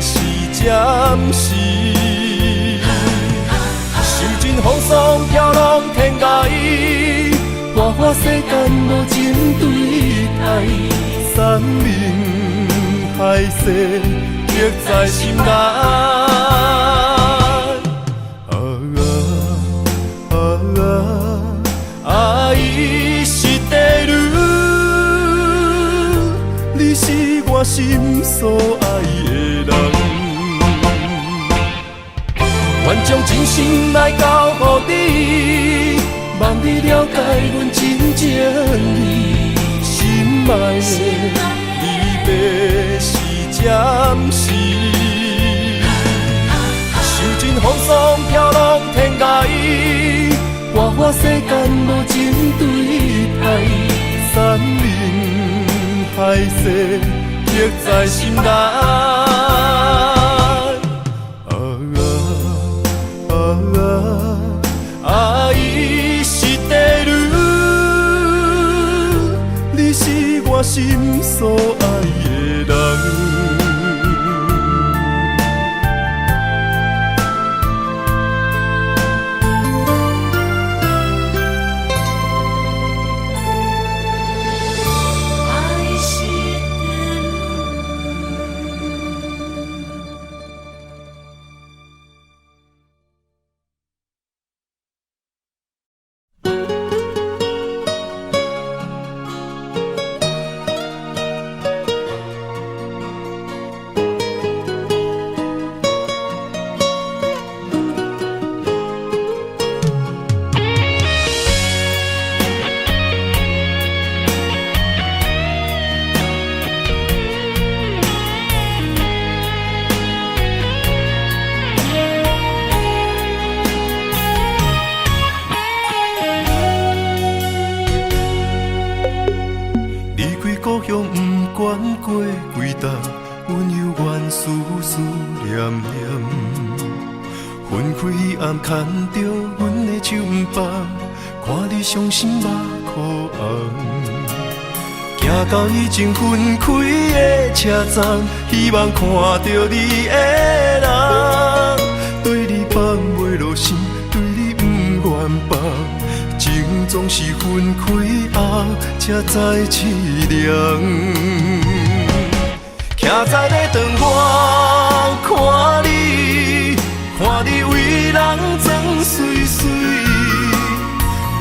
是暂时，受尽风霜飘浪天涯，花花世间无情对待，山盟海誓刻在心内。爱是地女，你是我心所爱的人，愿将真心来交予你，望你了解阮真情意。心爱的离别是暂时，受尽风霜飘浪天涯，花花世间无情对待，山盟海誓刻在心内。爱是地女，你是我心所爱的人。牵着阮的手不放，看你伤心目眶红。行到已经分开的车站，希望看到你的人，对你放袂落心，对你不愿放。情总是分开后才知凄凉。徛在咧灯花看你。看你为人装水水，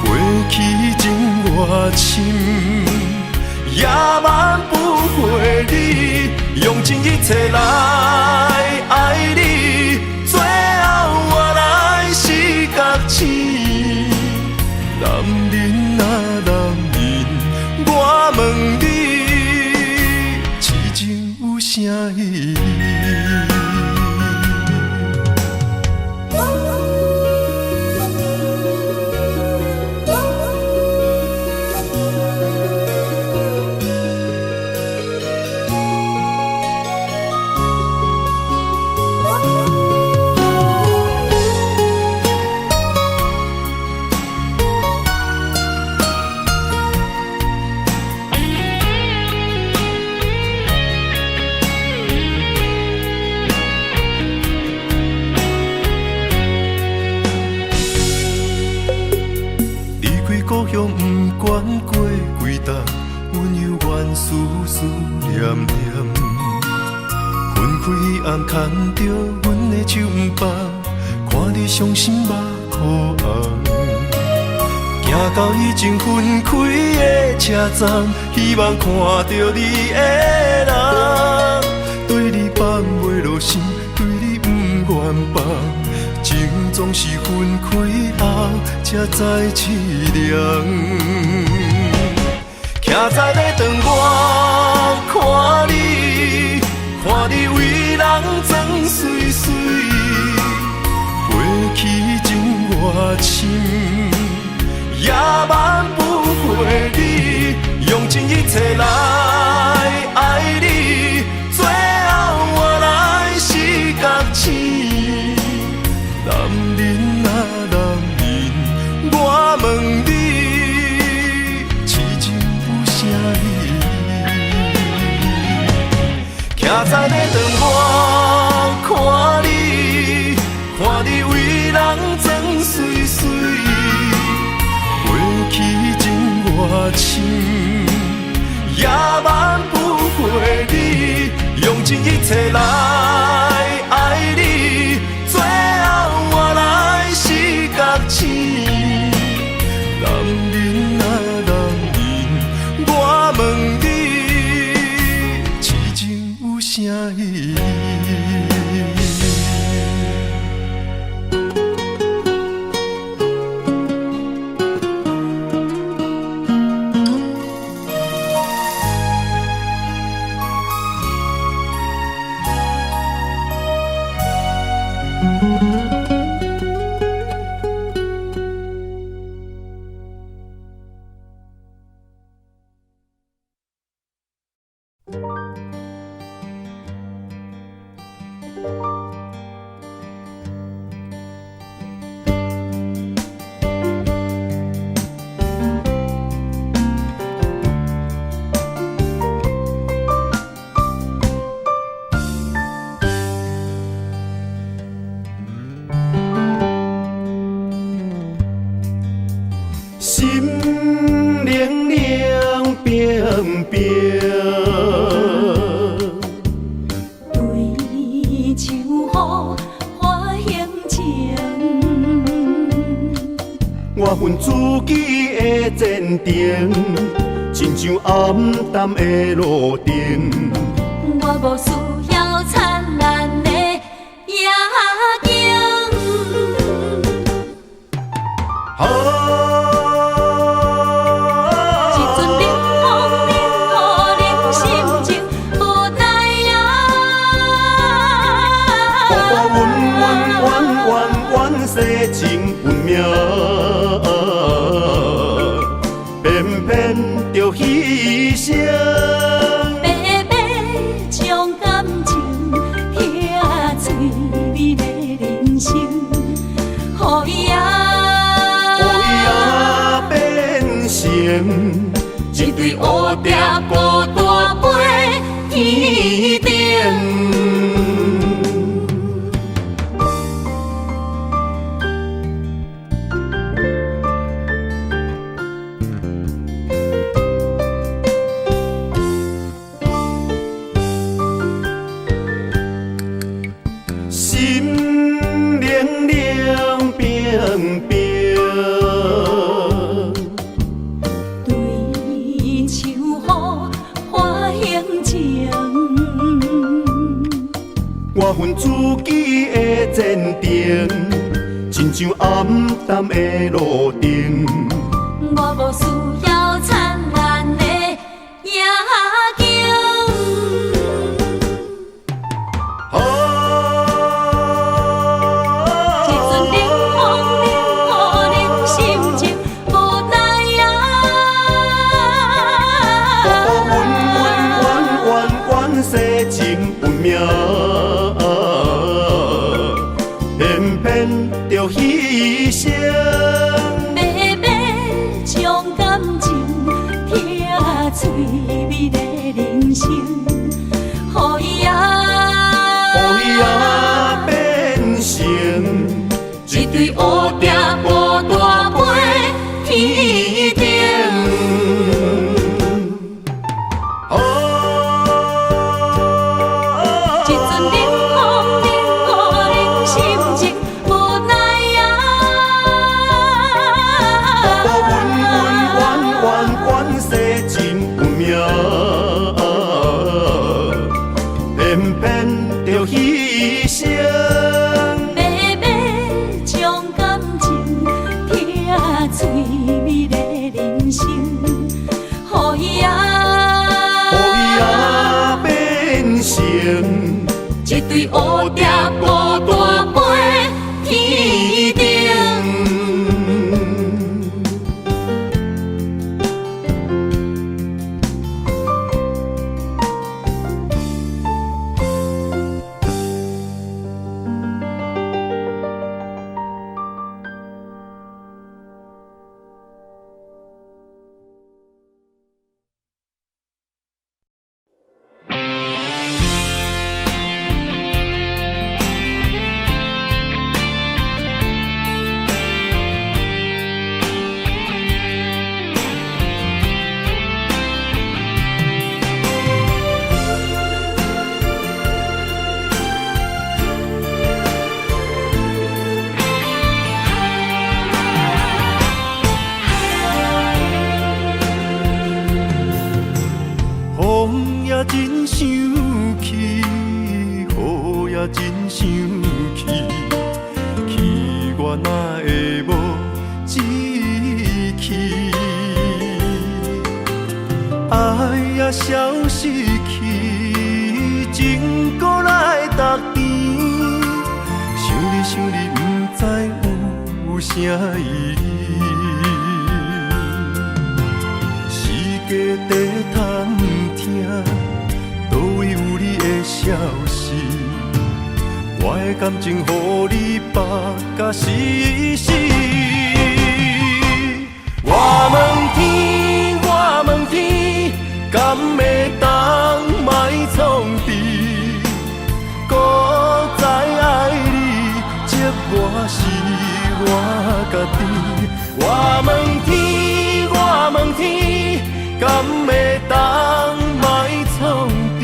过去情偌深，也挽不回你。用尽一切来爱你，最后我来是觉醒。男人啊男人，我问你，痴情有啥意义？向不管过几冬，阮犹原思思念念。分开暗牵着阮的手不放，看你伤心目眶红。行到已经分开的车站，希望看到你的人，对你放袂落心，对你不愿放。情总是分开后才知凄凉，徛在咧窗外看你，看你为人装水水，过去情偌深，也挽不回你，用尽一切来爱你，最后我来是觉醒。男人啊男人，我问你，痴情有啥意义？徛在咧窗外看你，看你为人装水水，过去情偌深，也挽不回你，用尽一切来爱你，最后我来是觉醒。男人啊男人，我问你，痴情有啥意义？我份自己的坚定，亲像暗淡的路灯。我无需要灿烂的夜景。一阵冷风冷予恁心情无在影。阮世情运命。着牺牲，白白将感情疼最美的人生，予伊变成一对乌蝶孤单飞天顶。我份自己的坚定，亲像暗淡的路灯。我无需要灿烂的夜景。一阵冷风冷予恁心情无在影。阮世情运命。着牺牲，白白将感情疼最美的人生，予伊变成一对乌蝶孤单飞天顶。是乌蝶无大飞天顶。风也真生气，雨也真生气，气我哪会无志气？爱也消失去，情搁来逐甜。想你，不知有啥意义。世界在探听，倒位有你的消息？我的感情，予你绑甲死死。我问天，我问天，敢会当莫创治？搁再爱你，这我是我家己。我问天，我问天，敢会当莫创治？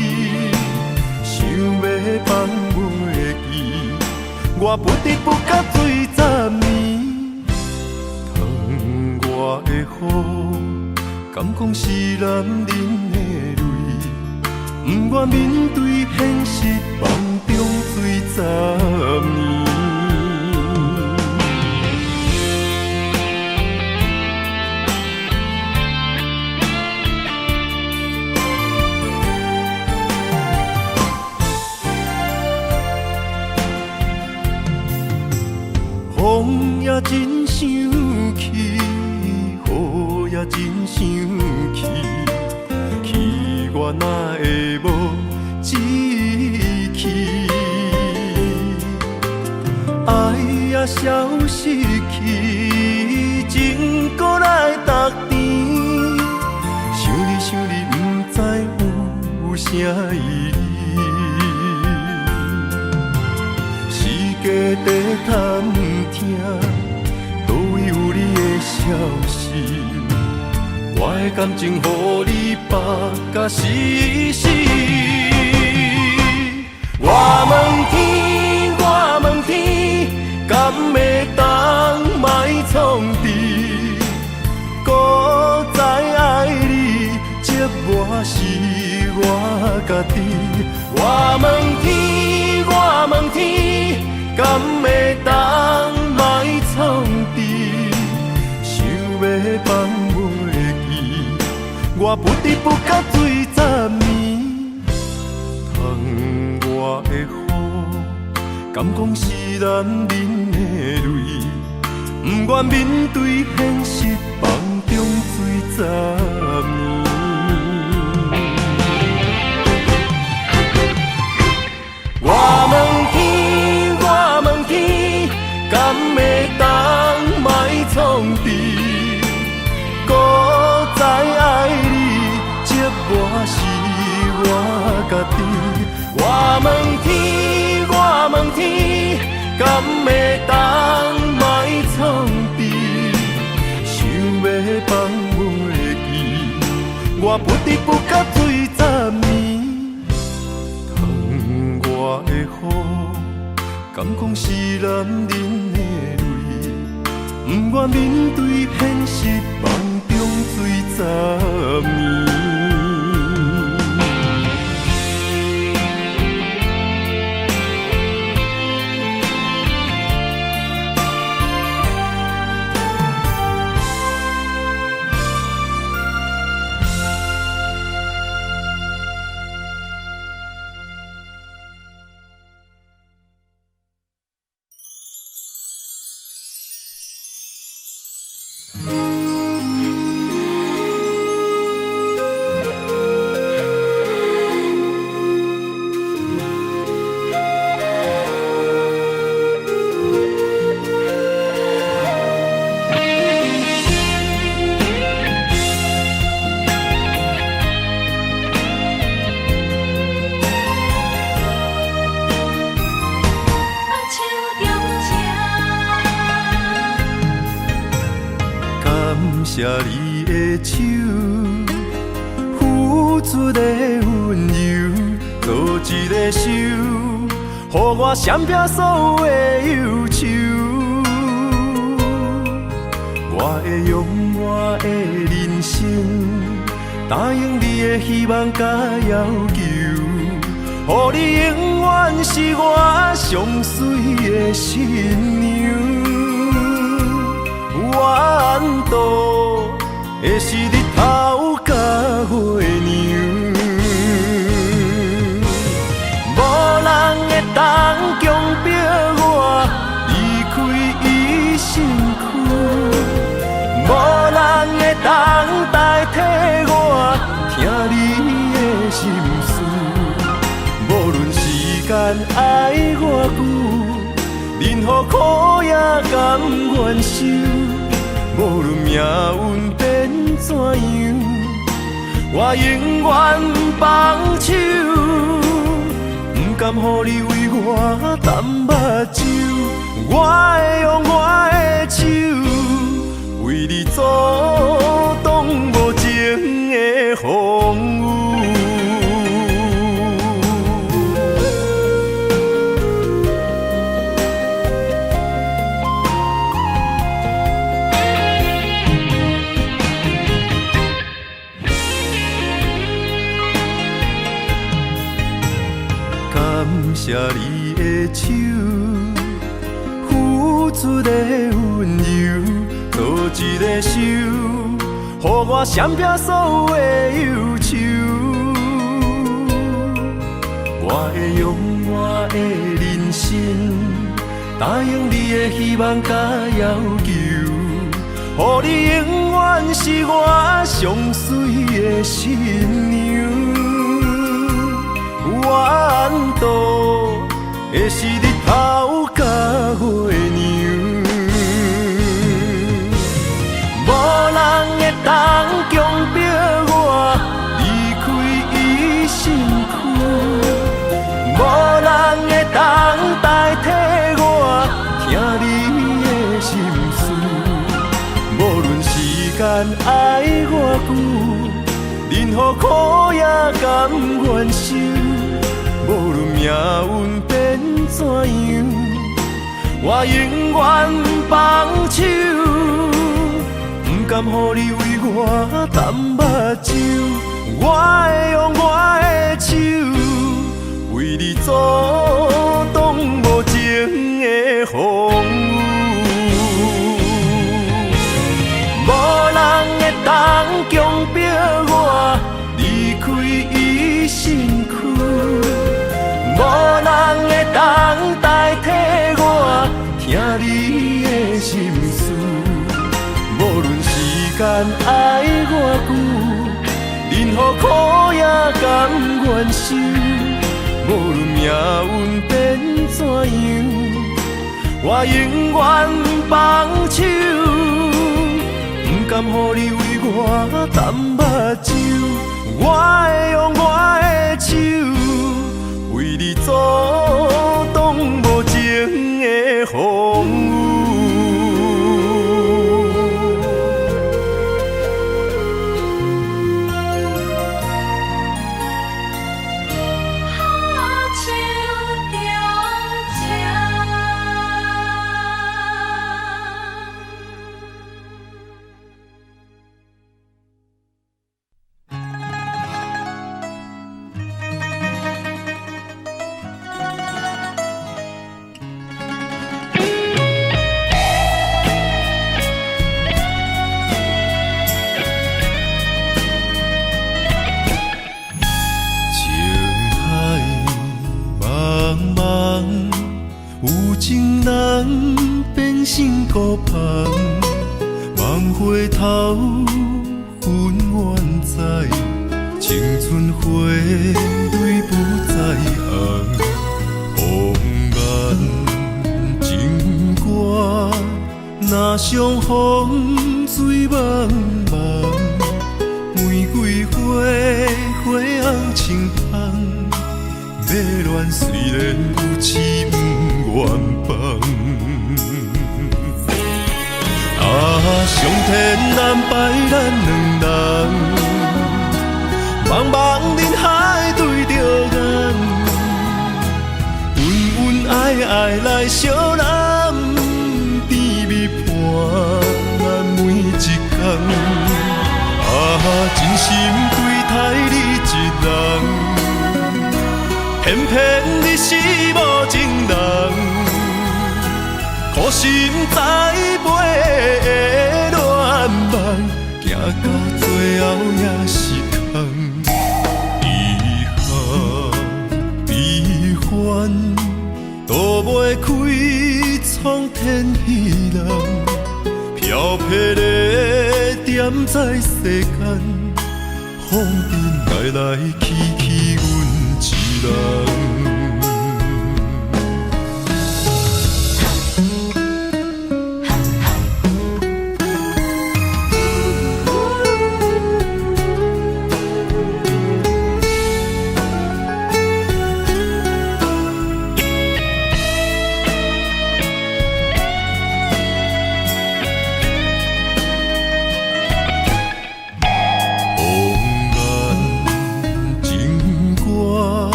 想要放袂记，我不得不甲水十年。窗外的雨，敢讲是男人的泪？不愿面对现实，梦中水十年。风也真生气，雨也真生气，气我哪会无志气？爱也消失去，情搁来逐甜。想你，不知有啥意义？世界在探听，倒位有你的消息？我的感情，予你绑甲死死。我问天，我问天，敢会当莫创治？搁再爱你，这我是我家己。我问天，我问天，敢会当莫创治？想要放袂记，我不得不甲水十年。窗外的雨，敢讲是男人的泪？不愿面对现实，梦中水十年。我问天，我问天，敢会当莫创治？搁再爱你，这我是我家己。我问天，我问天，敢会当莫创治？想要放袂记，我不得不甲水十年。窗外的雨，敢讲是男人的泪？不愿面对现实，梦中水十年。谢你的手，付出的温柔，做一个手，予我闪避所有的忧愁。我会用我的人生，答应你的希望甲要求，予你永远是我上水的新娘。缘投的是日头甲月亮，无人会当强迫我离开伊身躯，无人会当代替我听你的心事。无论时间爱我久，任何苦也甘愿受。无论命运变怎样，我永远放手，不甘予你为我淡目睭。我会用我的手，为你阻挡无情的风雨。感谢你的手，付出的温柔，做一个手，予我闪避所有的忧愁。我会用我的人生，答应你的希望甲要求，予你永远是我上水的新娘。缘投的是日头甲月亮，无人会当强迫我离开伊身躯，无人会当代替我听你的心事。无论时间爱我久，任何苦也甘愿受。无论命运变怎样，我永远放手，不甘予你为我淡目睭。我会用我的手，为你阻挡无情的风雨。无人会当强迫我离开伊身躯，无人会当代替我听你的心事。无论时间爱我久，任何苦也甘愿受。无论命运变怎样，我永远放手，不甘予你为我淡目睭。我会用我的手，为你阻挡无情的风雨。心孤芳，望回头，分远在，青春花蕊不再红。红颜情歌，若相逢水茫茫。玫瑰花，花红青芳，迷恋虽然有痴，不愿放。上天安排咱两人，茫茫人海对着眼，恩恩爱爱来相揽，甜蜜伴咱每一天。真心对待你一人，偏偏你是无情人，苦心栽培的恋梦，行到最后也是空。遗憾悲欢，都袂开创天喜人，飘泊的点在世间，风尘来来去去，阮一人。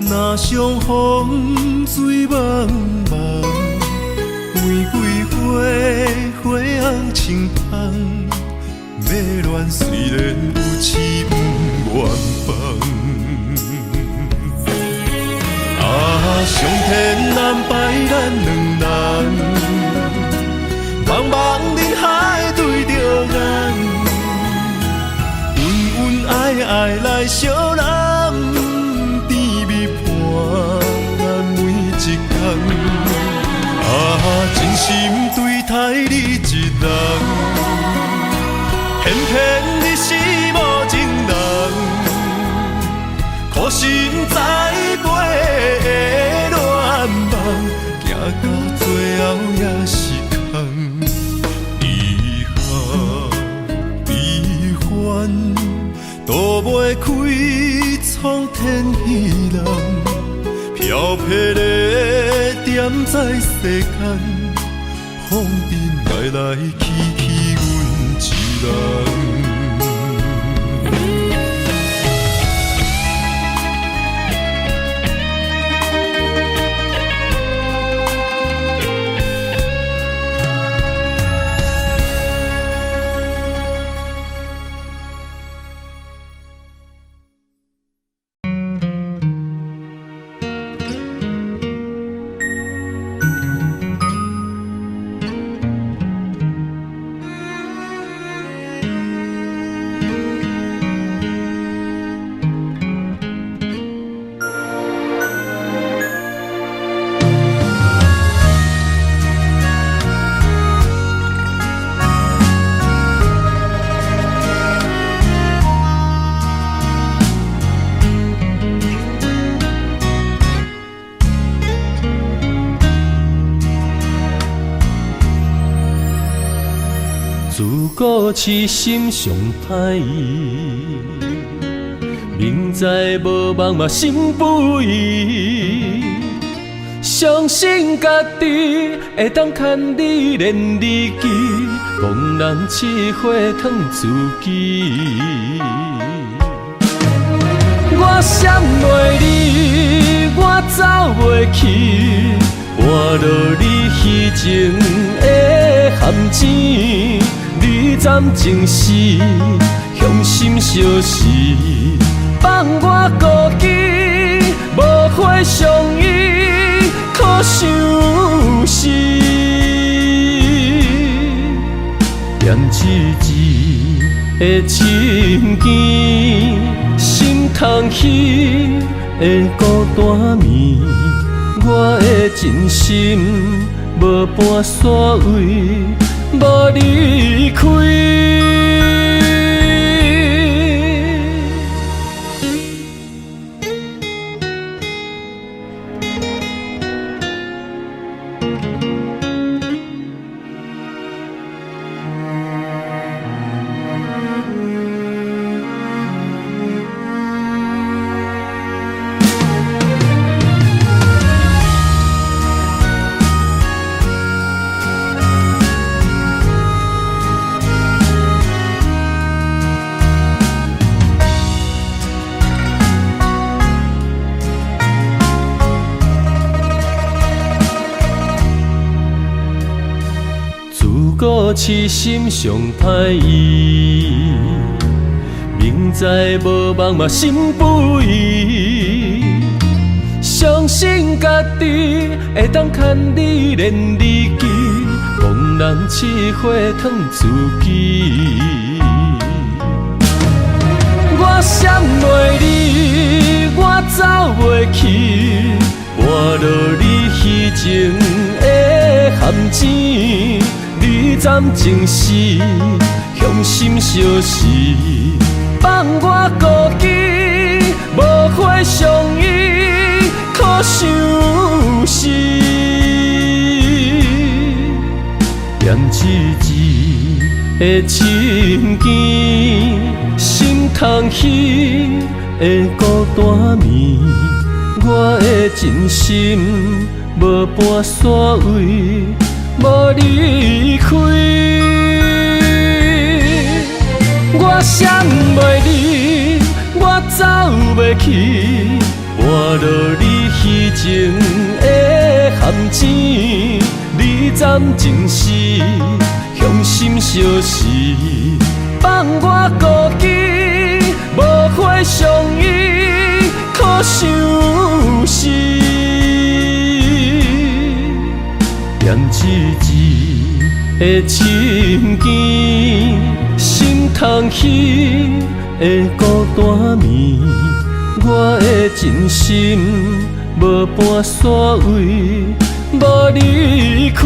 若相逢水茫茫，玫瑰花花红青芳，要恋虽然有痴不愿放。上天安排咱两人，茫茫人海对着眼，恩恩爱爱来相揽。真心对待你一人，偏偏你是无情人，苦心栽培的恋梦，行到最后也是空。遗憾悲欢，都袂开创天喜人，飘泊的点在世间，风尘来来去去，阮一人。自古痴心上歹意，明知无望嘛心不移。相信家己会当牵你连理记，茫然试火烫自己。我闪袂离，我走袂去，换落你虚情的陷阱。你暂情是向心相视，放我孤寂，无花相依，可伤心。念一字的情ken心通起的孤单眠，我的真心无半煞位。无离开，我痴心上歹意，明知无望嘛心不移，相信家己会当牵你连你记，茫然试火烫自己。我闪袂你，我走袂去，换落你虚情的陷阱。你暂情是向心相识，放我孤寂，无花相依，可相思。念一字的情ken心空虚的孤单眠，我的真心无半线位，无离开。我闪袂你，我走袂去，换落你虚情的陷阱。你暂情是向心相识，放我孤寂，无花相依，可相思。念一字的情ken心空虚的孤单眠，我的真心无半线位，无离开。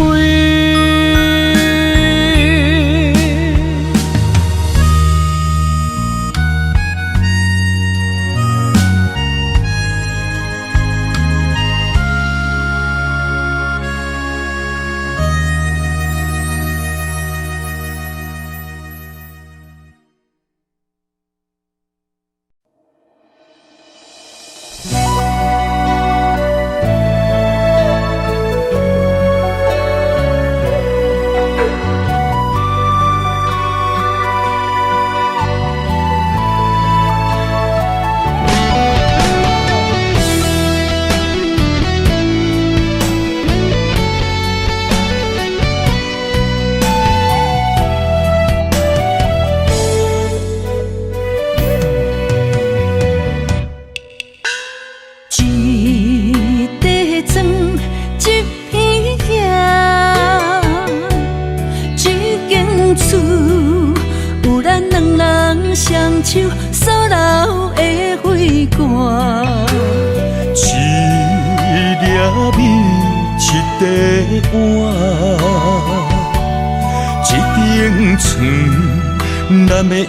咱的夜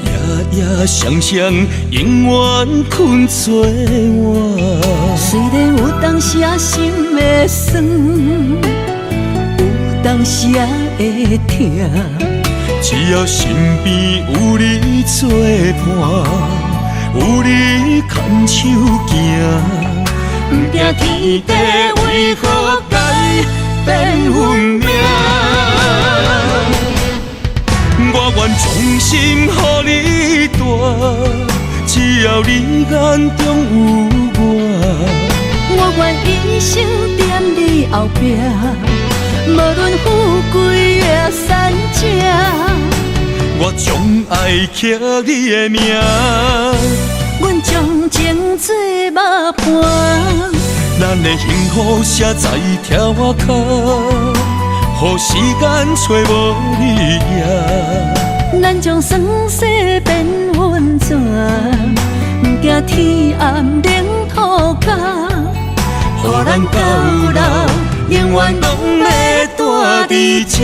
夜双双，永远困做我。虽然有当时啊心会酸，有当时啊会痛，只要身边有你作伴，有你牵手行，不惊天地为何改变运命。我愿衷心予你带，只要你眼中有我。我愿一生踮你后壁，无论富贵也善正。我将爱刻你的名，阮将情做幕伴，咱的幸福写在条骹。予时间找无你影，咱将酸涩变温泉，不惊天暗冷土干，予咱到老永远拢要住伫这。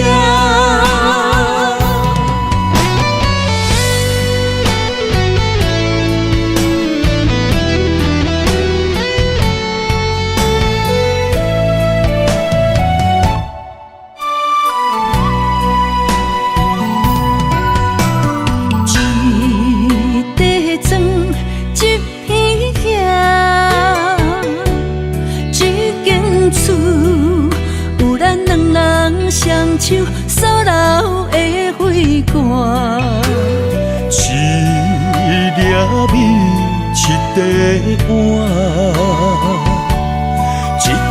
双手扫流的花汗，一粒米，一地碗，一顶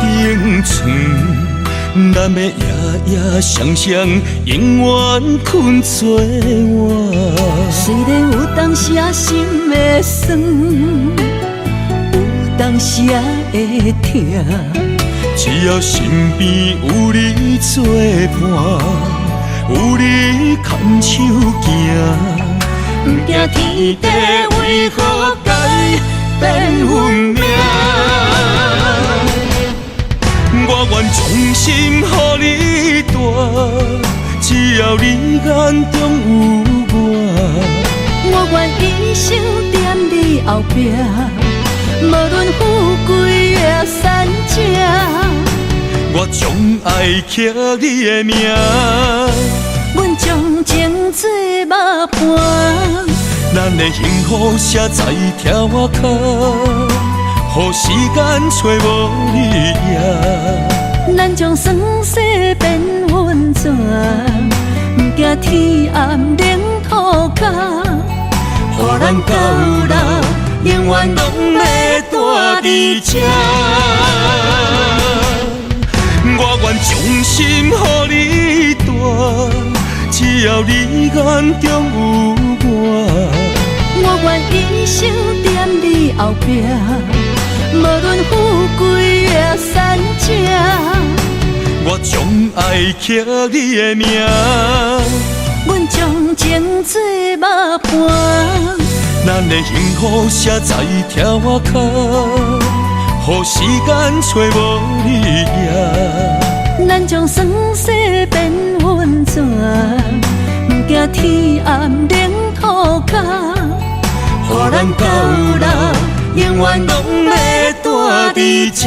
床，咱要夜夜双双，永远困做伙。虽然有当时心会酸，有当时会痛，只要身边有你作伴，有你牵手行。不惊天地为何改变运命？我愿衷心予你带，只要你眼中有我。我愿一生踮你后壁，无论富贵也善者。我将爱刻你的名，阮将情做幕伴，咱的幸福写在条仔脚，予时间找无你影。咱将酸涩变温泉，不惊天暗冷土脚，予咱到老，永远拢要住伫这。我愿衷心予你带，只要你眼中有我。我愿一生踮你后壁，无论富贵也善者。我将爱刻你的名，阮将情做幕伴，咱的幸福写在条仔脚，予时间找无你影。咱将酸涩变温泉，不惊天暗冷土脚，予咱到老，永远拢要住伫这。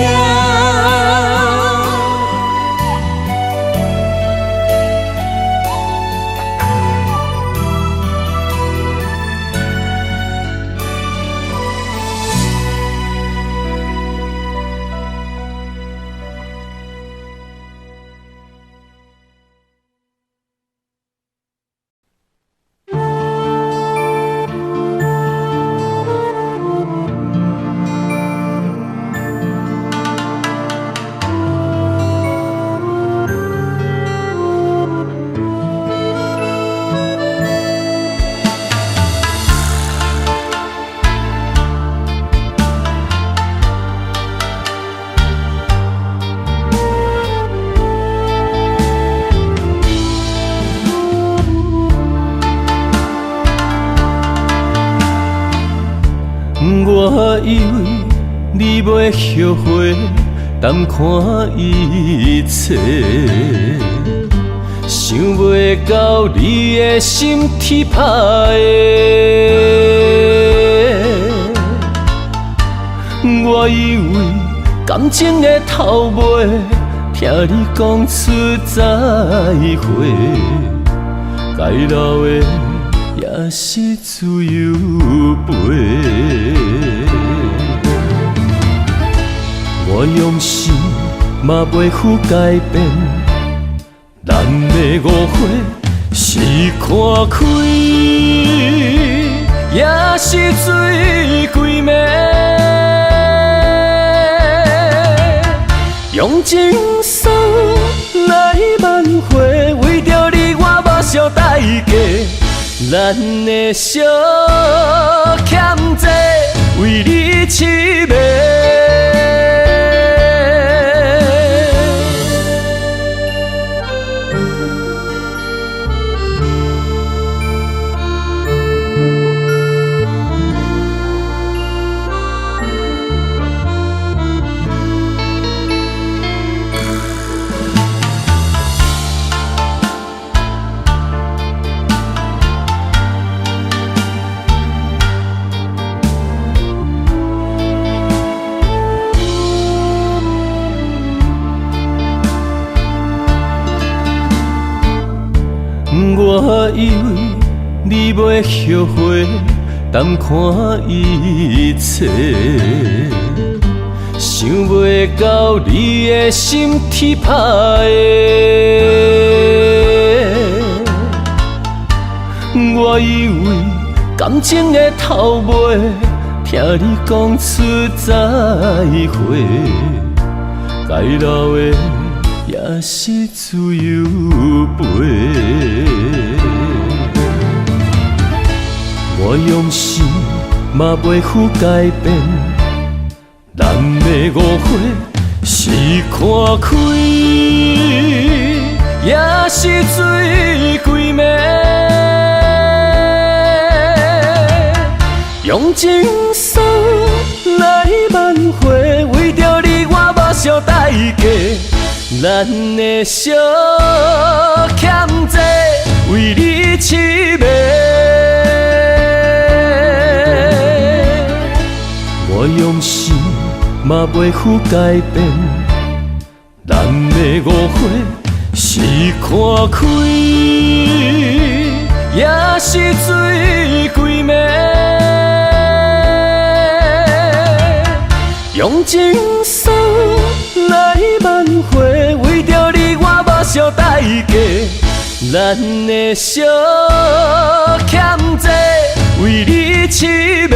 我以为你袂后悔，淡看一切，想袂到你的心天歹的。我以为感情的头尾，听你讲出再会，该留的也是自由飞。我用心嘛袂负改变，咱的误会是看开，也是水鬼暝。用情书来挽回，为着你我无相代价。咱的小欠债，为你痴迷。我以为你袂后悔，淡看一切，想袂到你的心天歹的。我以为感情的头尾，听你讲出再会，该留的也也是自由飞。我用心嘛袂负改变，咱的误会是看开，也是水鬼暝。用情书来挽回，为着你我目睭代价，咱的相欠债，为你痴迷。我用心嘛袂负改变，咱的误会是看开，也是水鬼暝。用情书来挽回，为着你我目睭代价，咱的相欠债，为你痴迷。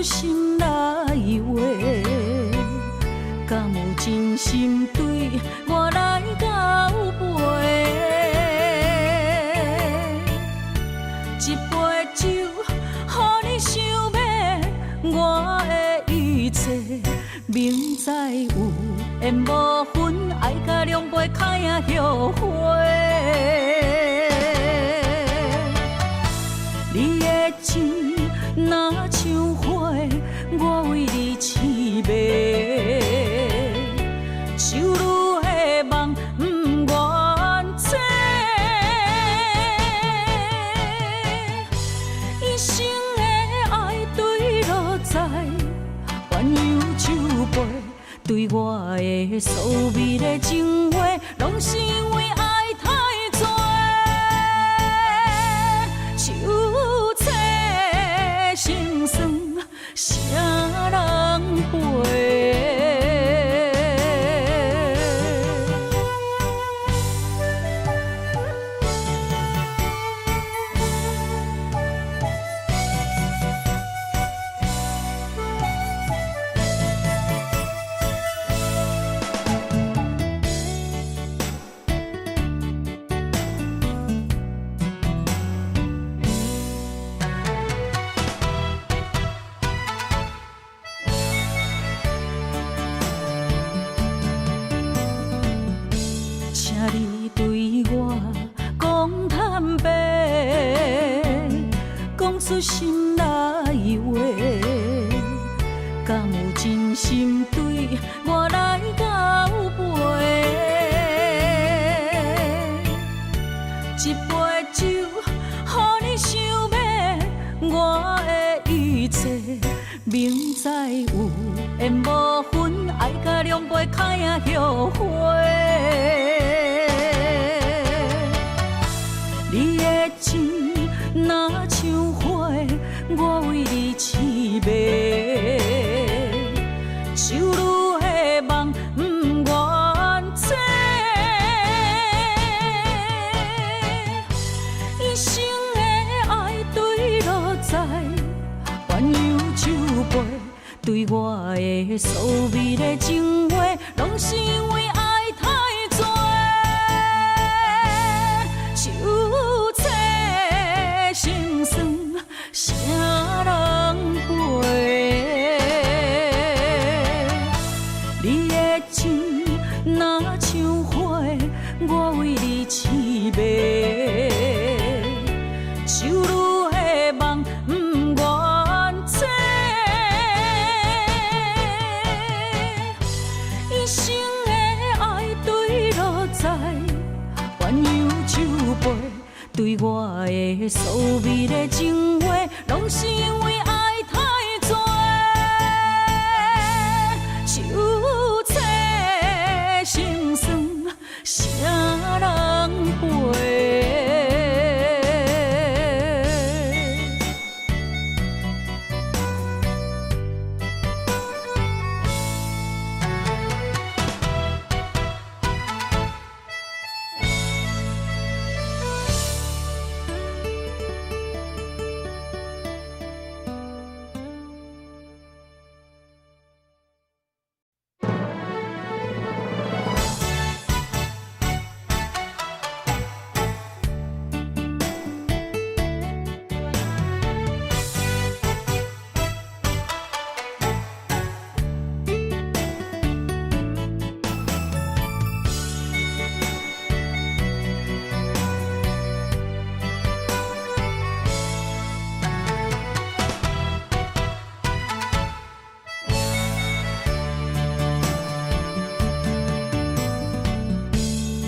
心内话，敢有真心对我来交陪？一杯酒，予你想要我的一切，明知有缘无分，爱甲两杯开啊后悔。你的情若像花，我为你痴迷，手愈的梦不愿切，一生的爱对落在鸳鸯酒杯，对我的所美的情话，拢是因为爱太多。心酸，啥人陪？你对我讲坦白，讲出心内话，敢有真心对我来交陪？一杯酒，予你想要我的一切，明知有缘无分，爱甲两杯开啊后悔。你的情若像花，我为你痴迷，手愈的梦不愿切，一生的爱对落在鸳鸯酒杯，对我的所美的情话，拢是因为爱太多。心酸，啥人陪？修女的梦不愿做，一生的爱对落在鸳鸯酒杯，对我的所美的情话，拢是因为爱太多，手册心酸，谁人陪？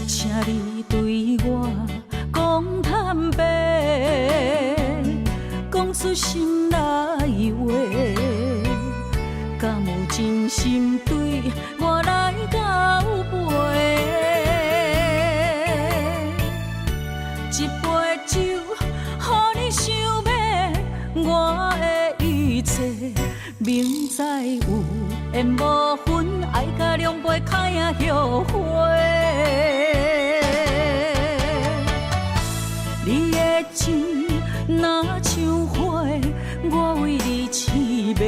请你对我讲坦白，讲出心内话，敢有真心对我来交陪？一杯酒，予你想要我的一切，明知有缘无分，爱甲两杯开啊后悔。你的情若像花，我为你痴迷。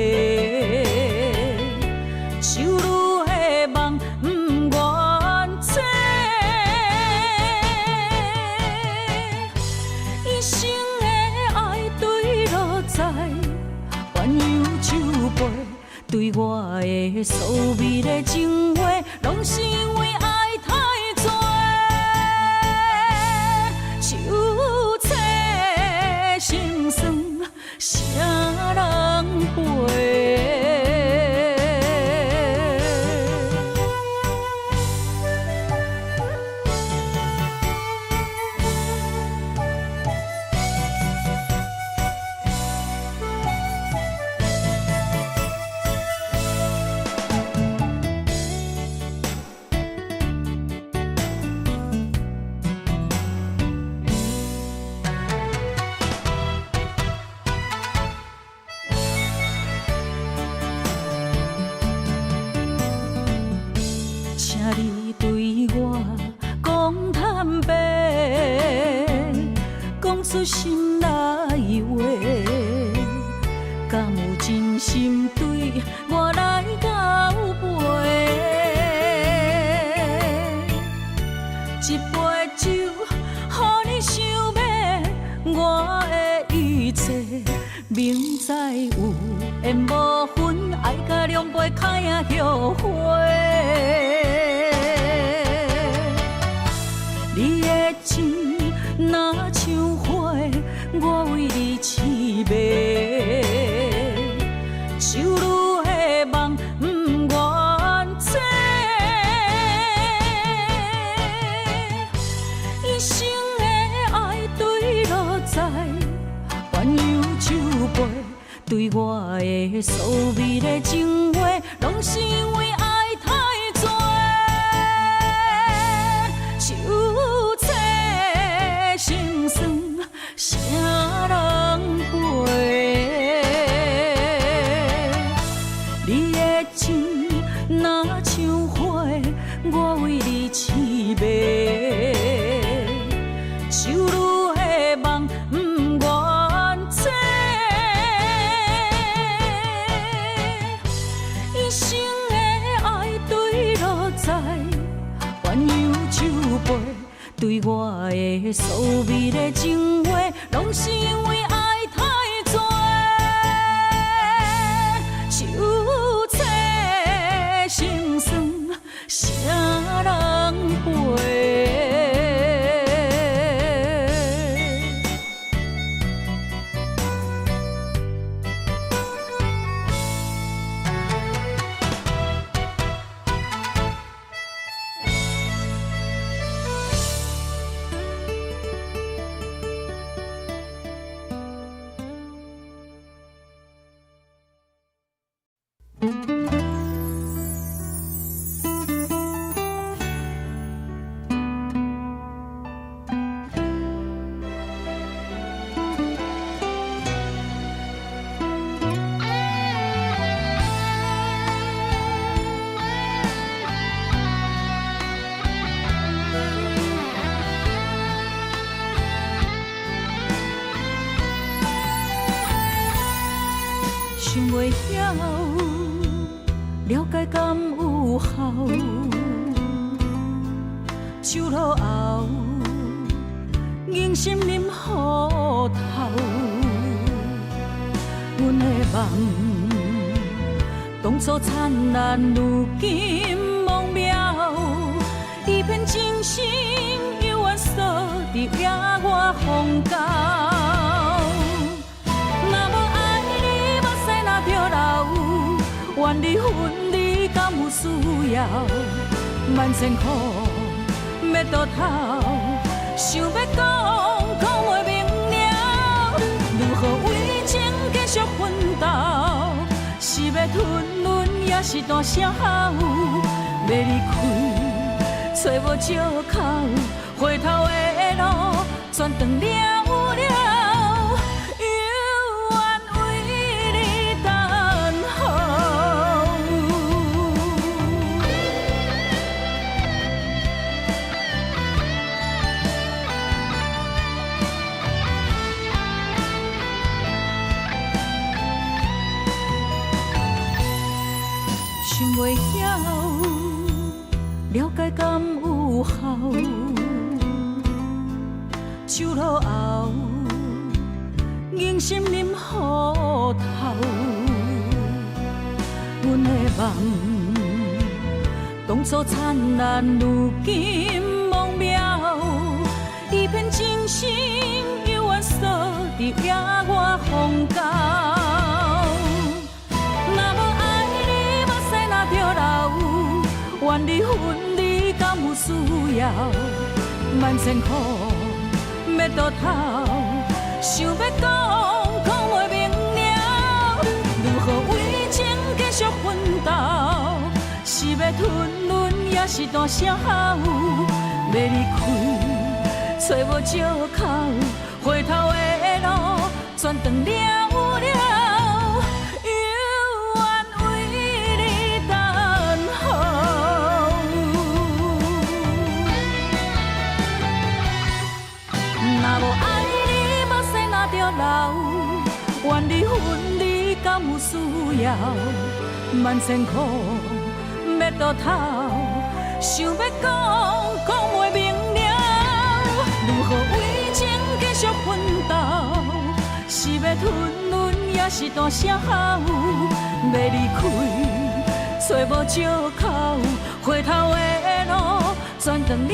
修女的梦不愿做，一生的爱对落在鸳鸯酒杯，对我的所美的情话，拢是因为爱太多。手册心酸，谁人陪？请你对我讲坦白，讲出心内话，敢有真心对我来交陪？一杯酒，予你想要我的一切，明知有缘无分，爱甲两杯开啊后悔。你的情若像花，我为你痴迷。修女的梦不愿做，一生的爱对落在鸳鸯酒杯，对我的所美的情话，拢是因为爱太多。手册心酸，谁人陪？你的情若像花，我为你痴迷。修女的梦不愿做，一生的爱对落在鸳鸯酒杯，对我的所美的情话，拢是因为爱太多。手册心酸，谁人陪？想袂晓，了解敢有效？酒落后，硬心啉糊头。阮的梦，当初灿烂，如今梦渺。一片真心，犹原锁伫野外风高。愿离分离，敢有需要？万千苦要倒头，想要讲袂明了。如何为情继续奋斗？是要吞忍，也是大声吼？要离开，找无借口，回头的路全断了。想袂晓，了解敢有效？酒落后，硬心啉糊头。阮的梦，当初灿烂，如今梦渺。一片真心，犹原锁伫野外风高。愿离分离，敢有需要？万千苦要倒头，想要讲袂明了。如何为情继续奋斗？是要吞忍，也是大声吼？要离开，找无借口，回头的路全断了。愿离分离，敢有需要？万千苦要倒头，想要讲袂明了。如何为情继续奋斗？是要吞忍，也是大声吼？要离开，找无借口，回头的路全断了。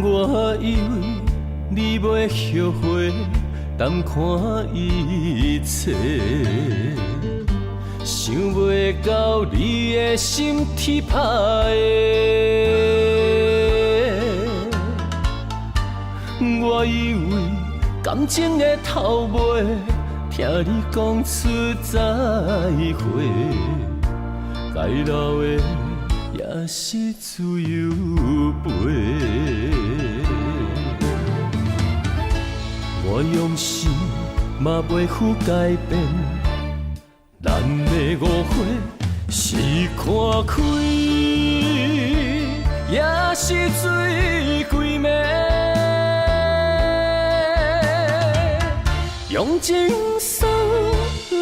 我以为你袂后悔，淡看一切，想袂到你的心天歹的。我以为感情的头尾，听你讲出再会，该留的也是自由飞。我用心嘛袂负改变，咱的误会是看开。也是水鬼暝。用情书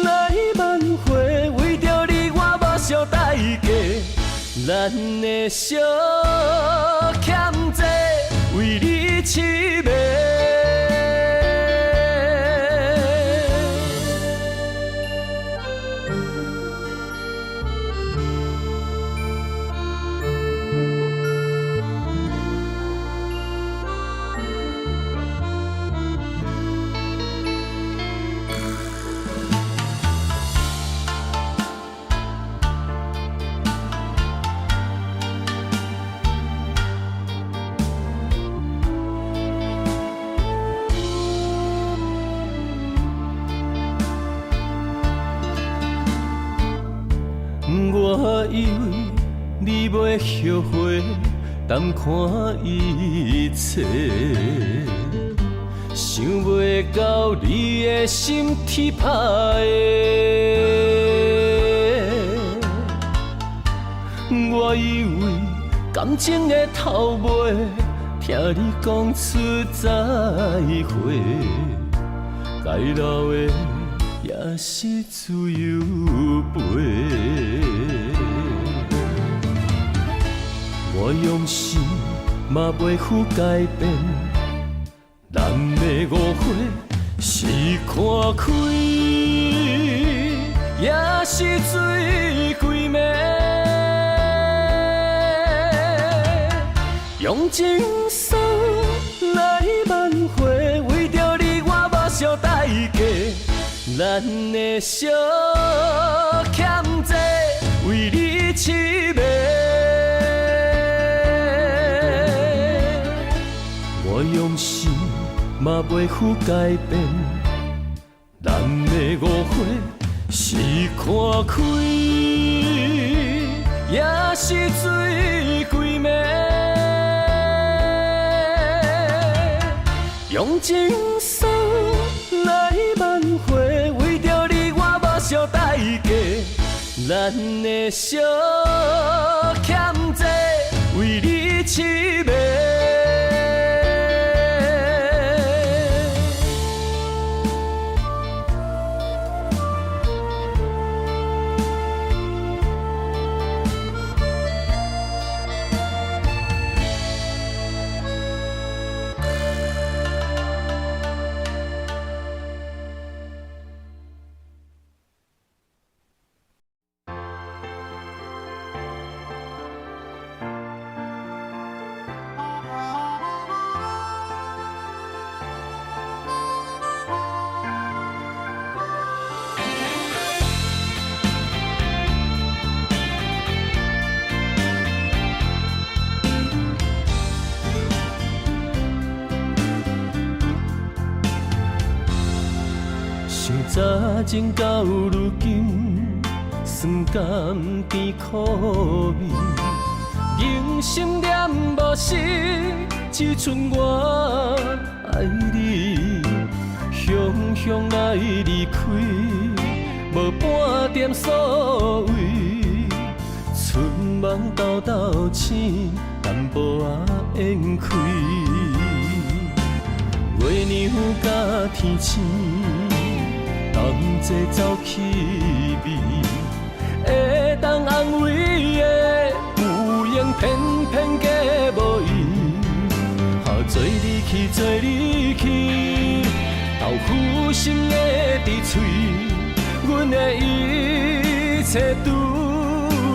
来挽回，为着你我目烧代价，咱的小欠债为你痴迷。我以为你袂后悔，淡看一切，想袂到你的心铁打的。我以为感情的头尾，听你讲出再会，该留的。也是自由飞，我用心嘛袂负改变，咱的误会是看开，也是水鬼暝，用情书来挽回，为着你我目烧代价。咱的小欠债为你痴迷，我用心嘛袂负改变，咱的误会是看开，也是水鬼暝，用情书来挽回，为着你我目烧代价，咱的小欠债为你痴迷。早前到如今，酸甘甜苦味，人生念无实，只剩我爱你。雄雄来离开，无半点所谓，春梦豆豆醒，淡薄仔烟开。月娘甲天星。同齐走气味，会当安慰的有缘，偏偏假无意。做你去，做你去，豆腐心的伫嘴，阮的一切除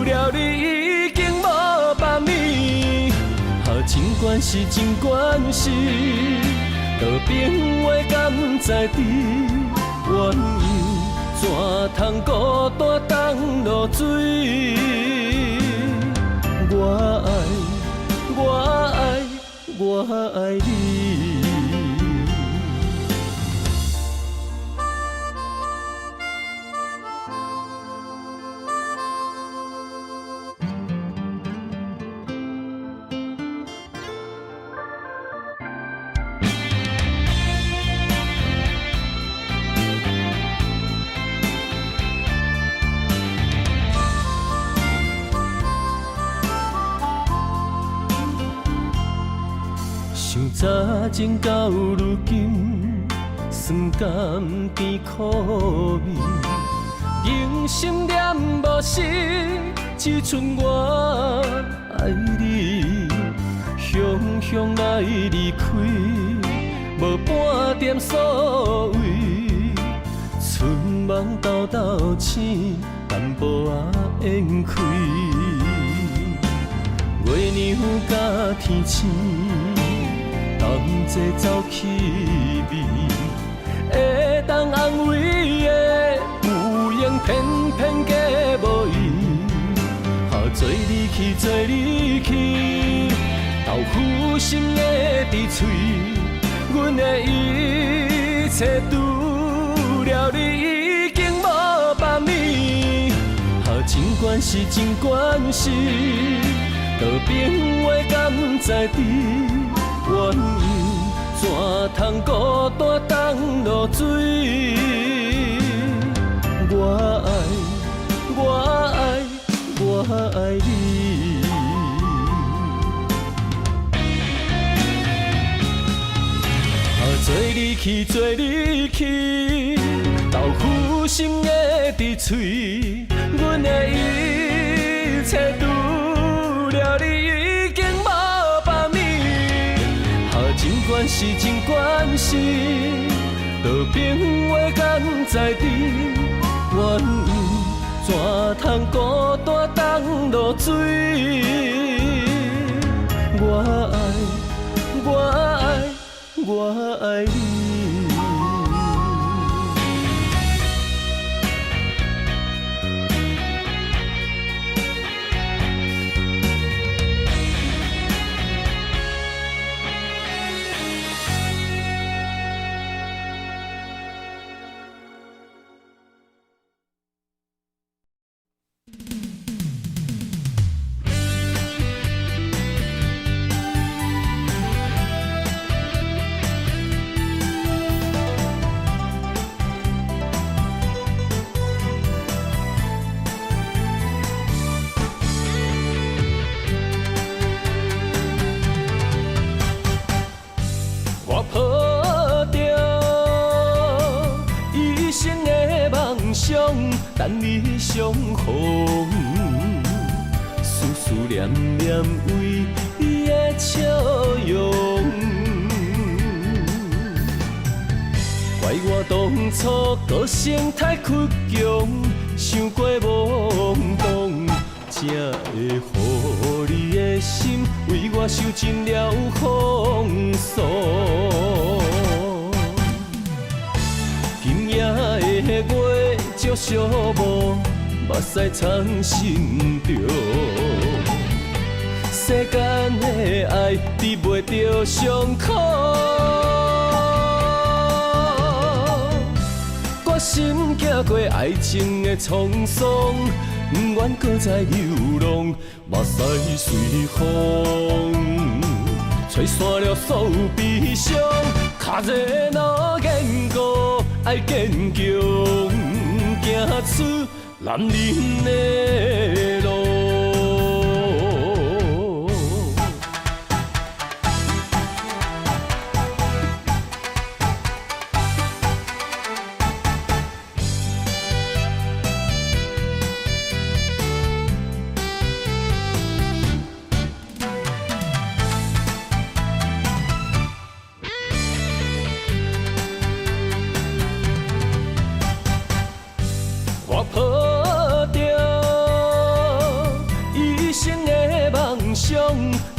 了你已经无别物。尽管是，尽管是，道别话敢在知？缘由怎通孤单当落水？我爱，我爱，我爱你。早前到如今，酸甘甜苦味，人生念无实，只剩我爱你。雄雄来离开，无半点所谓，春梦豆豆醒，淡薄仔烟开。月娘甲天星，同齐走气味，会当安慰的有缘偏偏假无意，做你去，做你去，豆腐心的伫嘴，阮的一切除了你已经无别物，尽管是，尽管是。道别话敢在知，怨尤怎通孤单当落水？我爱，我爱，我爱你。做你去，做你去，豆腐心的伫嘴，阮的一切除了你已经无别物，尽管是，尽管是，道别话敢在知，怨尤怎通孤单当落水？我爱，我爱，我爱你。等你相逢，思念念为你的笑容。怪我当初个性太倔强，想过懵懂，才会予你的心为我受尽了风霜。今夜的月照寂寞，目屎藏心中。世间的爱治袂着伤苦，我心行过爱情的沧桑，不愿搁再流浪，目屎随风吹散了所有悲伤，脚热闹坚固。爱坚强，行出男人的路。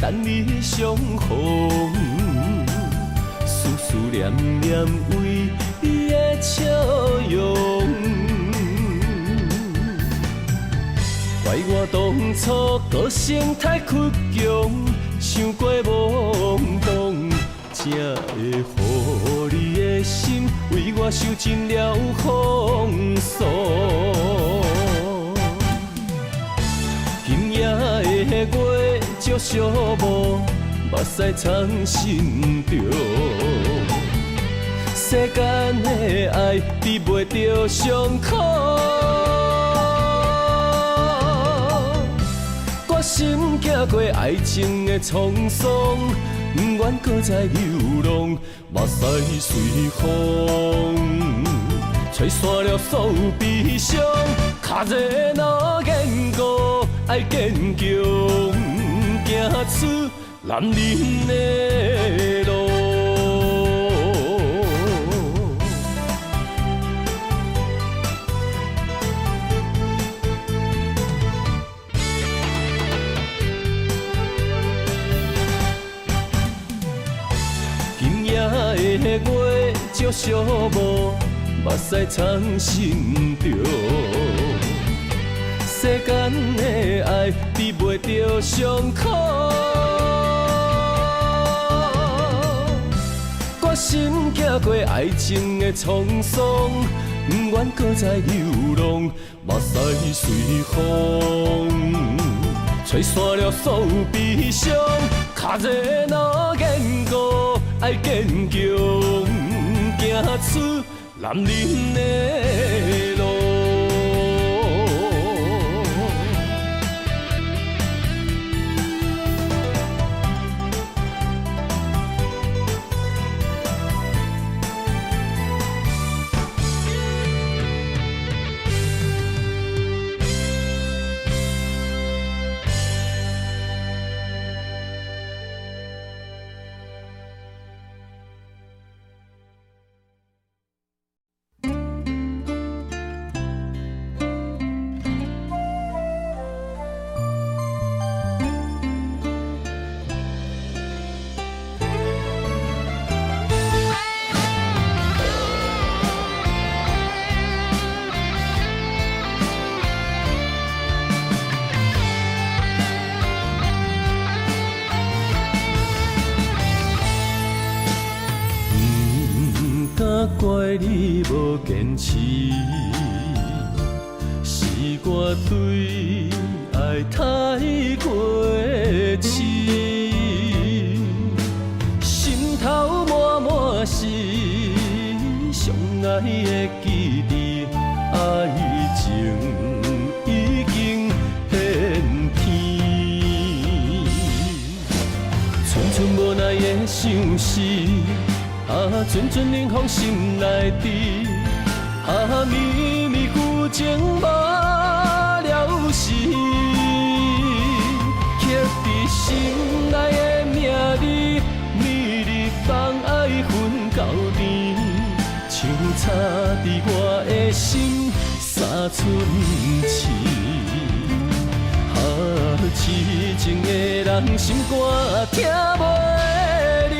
等你相逢，思念念为你的笑容。怪我当初个性太倔强，想过懵懂，才会予你的心为我受尽了风霜。今夜的月照寂寞，目屎藏心中。世间的爱治袂着伤苦，我心行过爱情的沧桑，不愿搁再流浪，目屎随风吹散了所有悲伤。脚热若坚固，爱坚强，行出男人的路。今夜的月照小无，目屎藏心中。世间的爱比袂着伤苦，决心行过爱情的沧桑，不愿搁再流浪，目屎随风吹散了所有悲伤。脚热若坚固，爱坚强，行出男人的路。怪你无坚持，是我对爱太过痴，心头满满是相爱的记忆，爱情已经变天，寸寸无奈的相思。阵阵冷风心内滴，绵绵旧情无了时，刻在心内的名字，每日放爱分到甜，像插在我的心三寸刺。痴情的人心肝听袂离。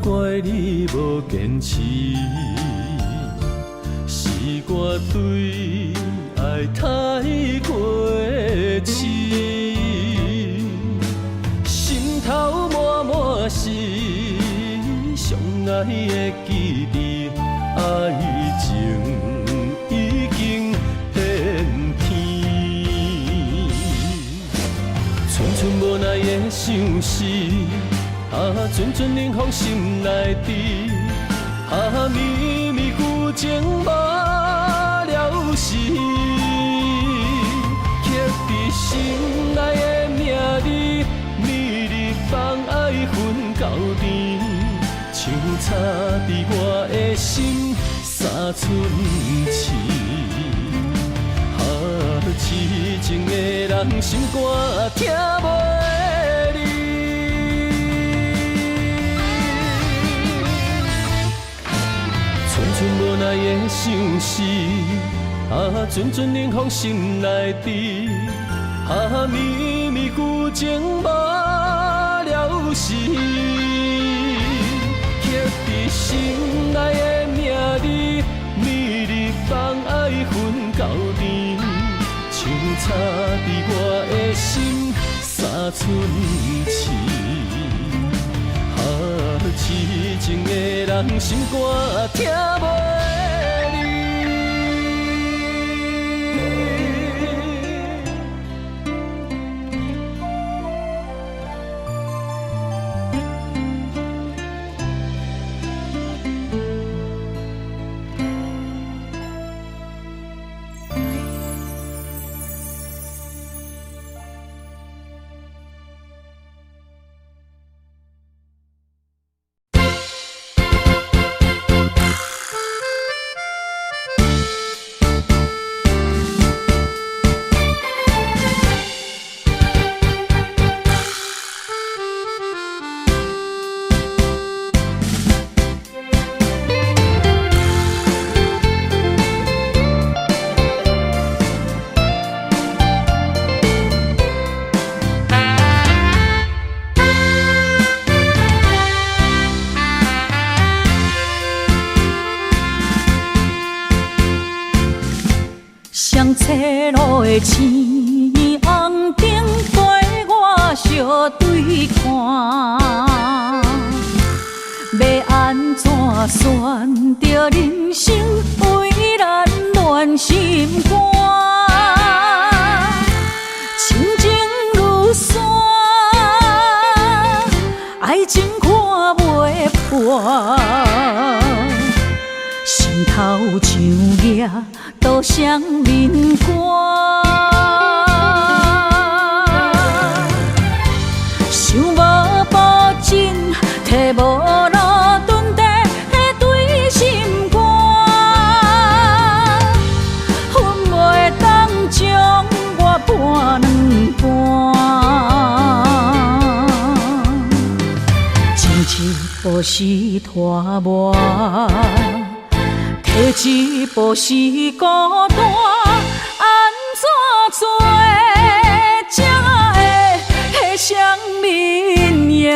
怪你无坚持，是我对爱太过痴，心头满满是相爱的记忆，爱情已经变天，寸寸无奈的相思。阵阵冷风心内滴，绵绵旧情无了时，刻在心内的名字，每日放爱分到甜，像插在我的心三寸刺。痴情的人心肝听袂离。寸无奈的相思，阵阵冷风心内滴，绵绵旧情无了时，刻在心内的名字，每日放爱分到甜，像插在我的心三寸刺。痴情的人心肝听袂离。上侧路的青红灯陪我相对看，要安怎选择人生为咱暖心肝？情情如山，爱情看袂破，心头像野都双面歌，想无保证，摕无路蹲地对心肝，恨袂当将我搬两半，情一步是拖磨。摕一步是孤单，安怎做才会相眠夜？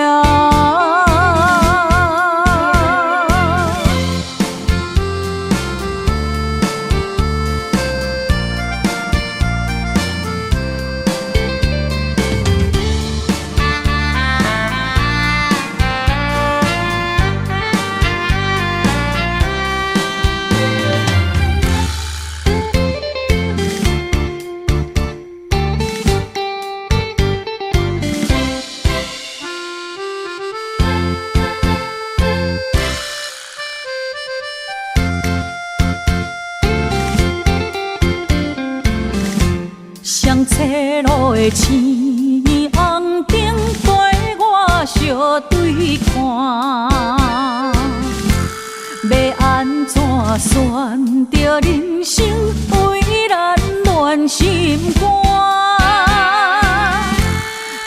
上侧路的青红灯陪我相对看，要安怎选择人生为咱暖心肝？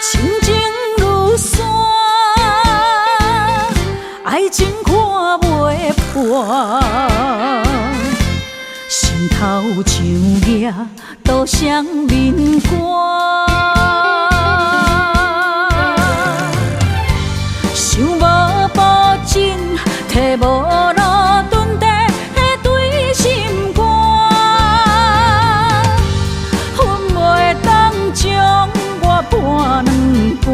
情情如山，爱情看袂破，心头像野都双面歌，想无保证，摕无路蹲地对心肝，恨袂当将我搬两半，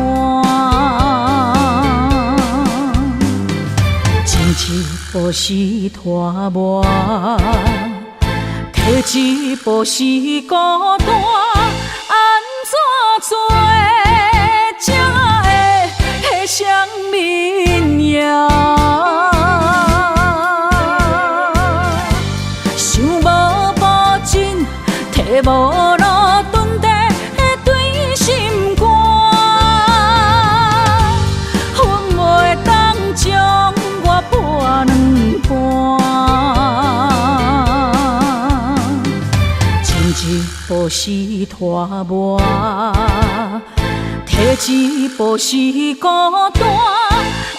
情一步是拖磨。摕一步是孤单，安怎做才会相眠夜？想无保证，摕无路蹲地对心肝，恨袂当将我搬两半。一步是拖磨，摕一步是孤单，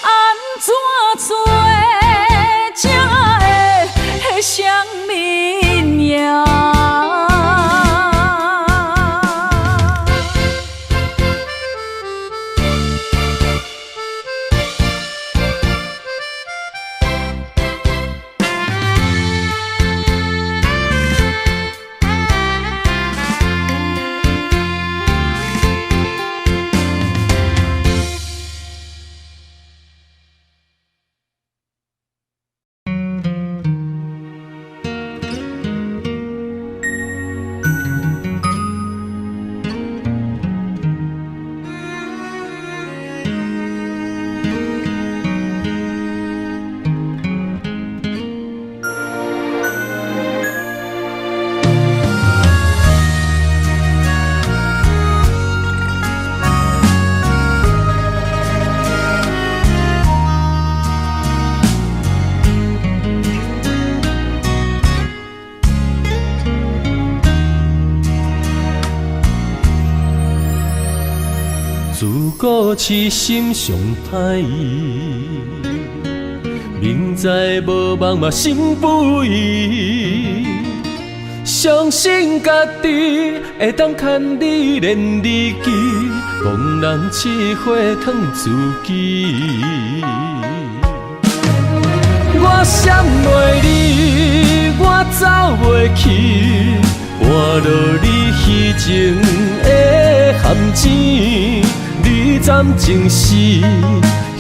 安怎做才会相眠夜？自古痴心上歹意，明知无望嘛心不移。相信家己会当牵你连你记，茫然试火烫自己。我闪袂离，我走袂去。换落你虚情的含钱，你暂情时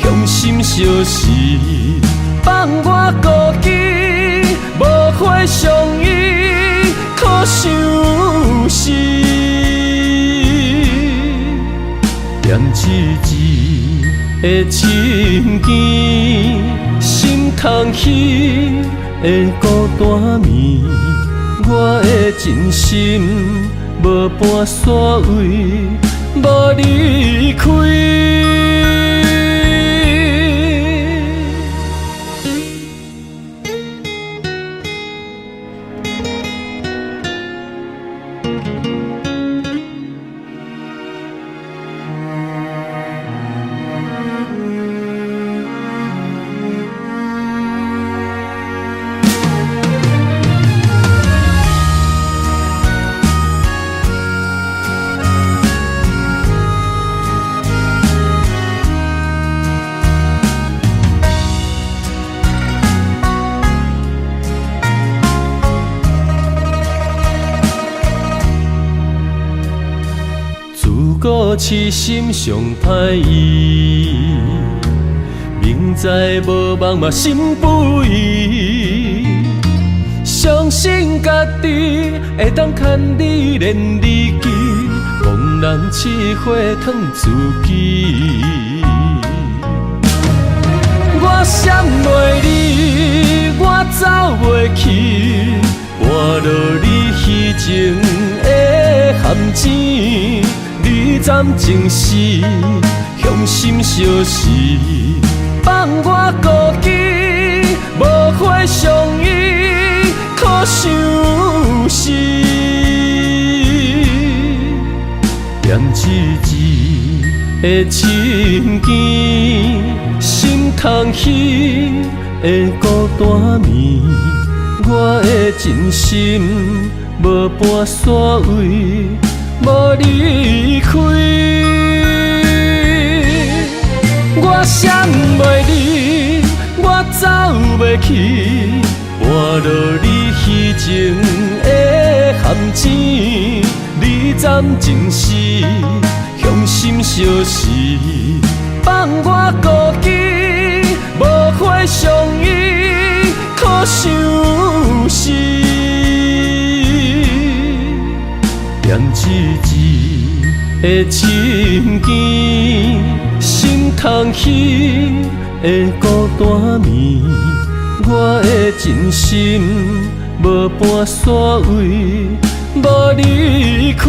向心相识，放我孤寂，无花相依，可相思。念一字的情ken，心空虚的孤单眠，我的真心无半煞位，无离开。故痴心上歹意，明知无望嘛心不移，相信家己会当牵你连理记，茫然试火烫自己。我闪袂你，我走袂去，换落你虚情的含钱。你暂情时，向心相识，放我孤寂，无花相依，可相思。念一字的情ken，心空虚的孤单眠，我的真心无半煞位，无离开。我闪袂你，我走袂去，换落你虚情的含钱。你暂情时，向心相识，放我孤寂，无花相依，可相思。念一字的情ken，心空虚的孤单眠，我的真心无半煞位，无离开。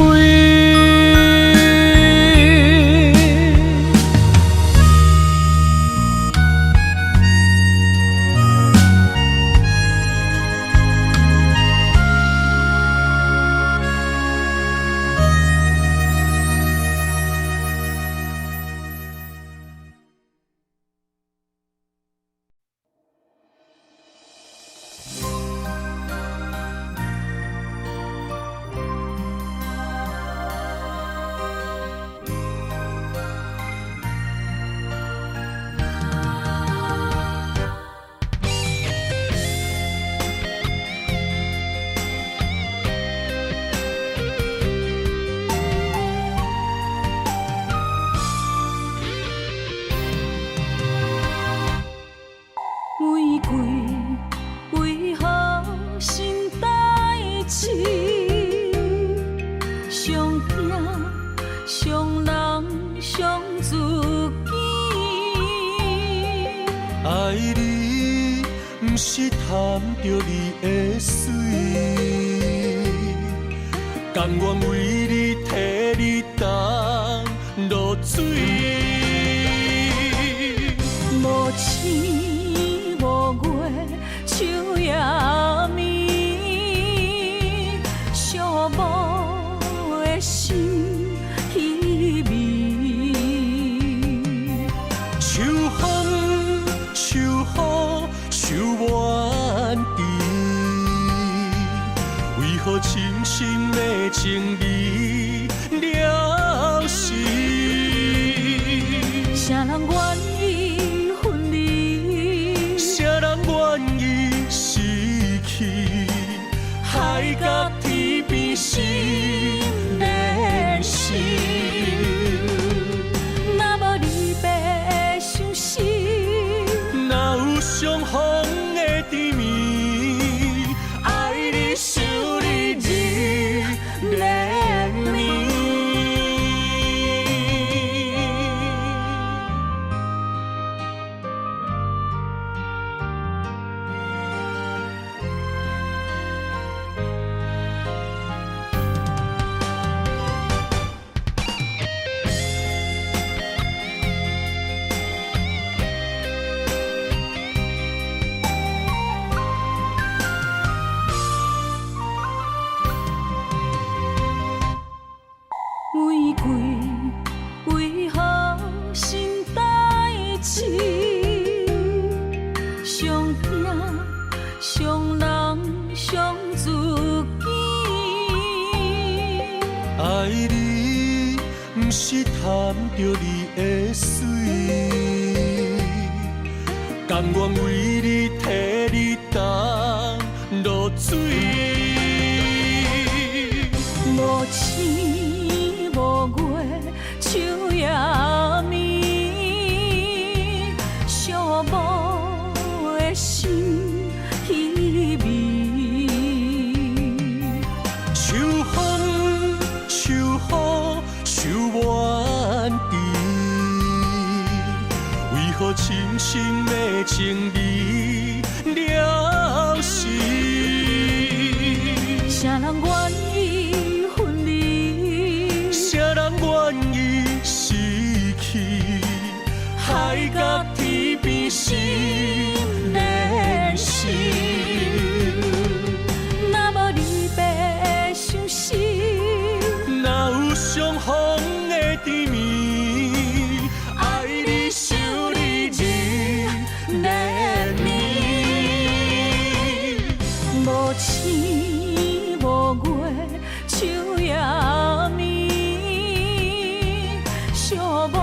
爱你，不是贪着你的水，甘愿为你替你担落水。无星无月，秋夜暝，寂寞的心稀微。秋风秋雨秋怨滴，为何深深的情义了时？啥人愿意分离？谁人愿意失去？海角天边心连心。若无你要相思，哪有相逢的甜蜜？爱你想你日连绵。无星无月，秋夜暝，寂寞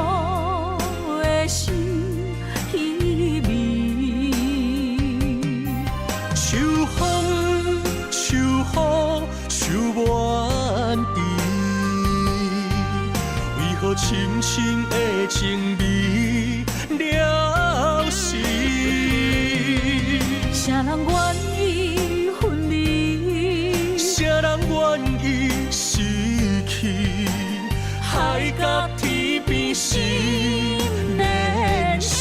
的心稀微。秋风秋雨秋怨滴，为何深深的情味了时？啥人愿意分离？谁人愿意失去？海角天边心连心。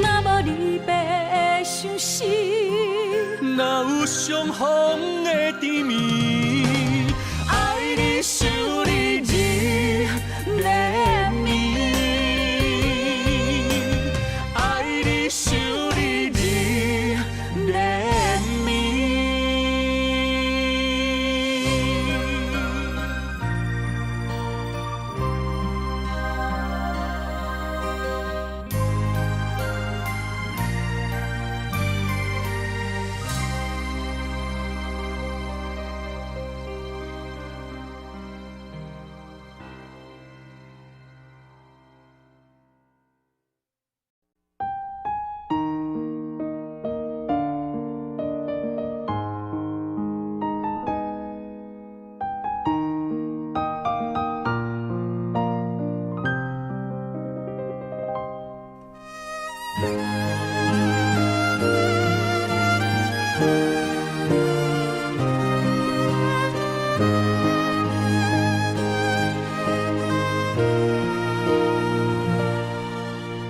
若无你要相思，哪有相逢的甜蜜？爱你想你日连绵，爱你想你日连绵。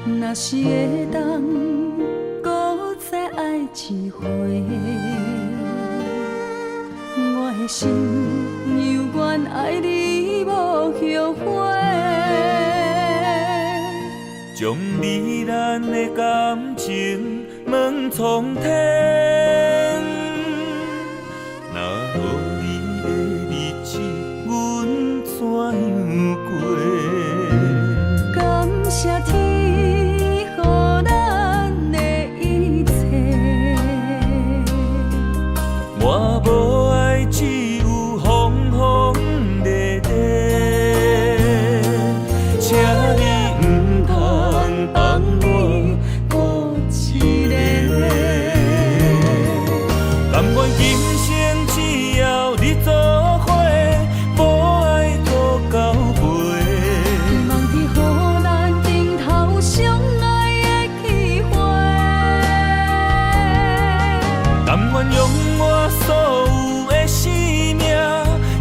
若是会当搁再爱一回，我的心犹原爱你无后悔。将你咱的感情问苍天，若无你的日子，阮怎样过？感谢天，予咱的一切。我无爱，只有风风雨雨。请你唔通放我孤一个，甘愿今生只要你做伙，无爱搁交陪。望天予咱顶头相爱的机会，甘愿用我所有的生命，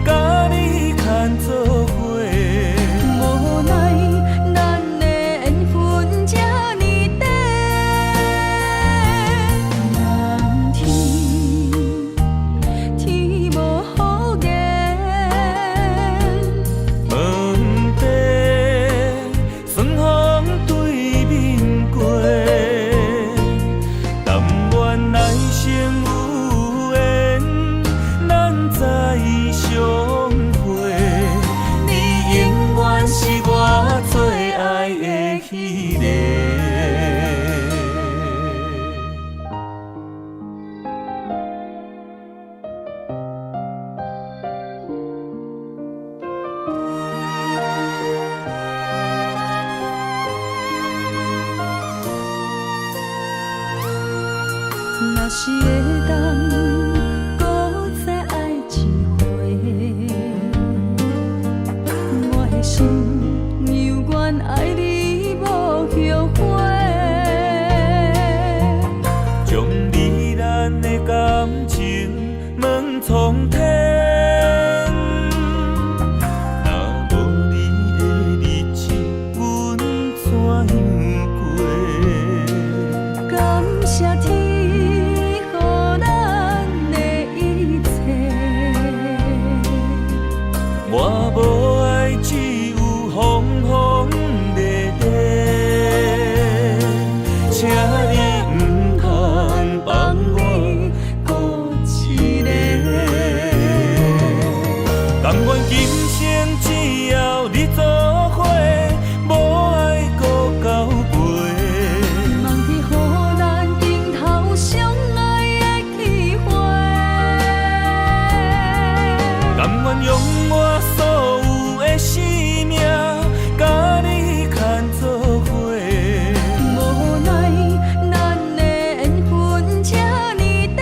甲你牵做伙。无奈咱的缘分这呢短，是会当搁再爱一回，我的心犹原爱你无后悔。将你咱的感情问苍天，若无你的日子，阮怎样过？感谢天，予咱的一切。我无爱，只有风风烈烈，请你唔通放我孤一个。甘愿今生只要你做伙，无爱搁交陪。望天予咱顶头相爱的机会。甘愿用我所有的生命，甲你牵做伙。无奈咱的缘分这呢短，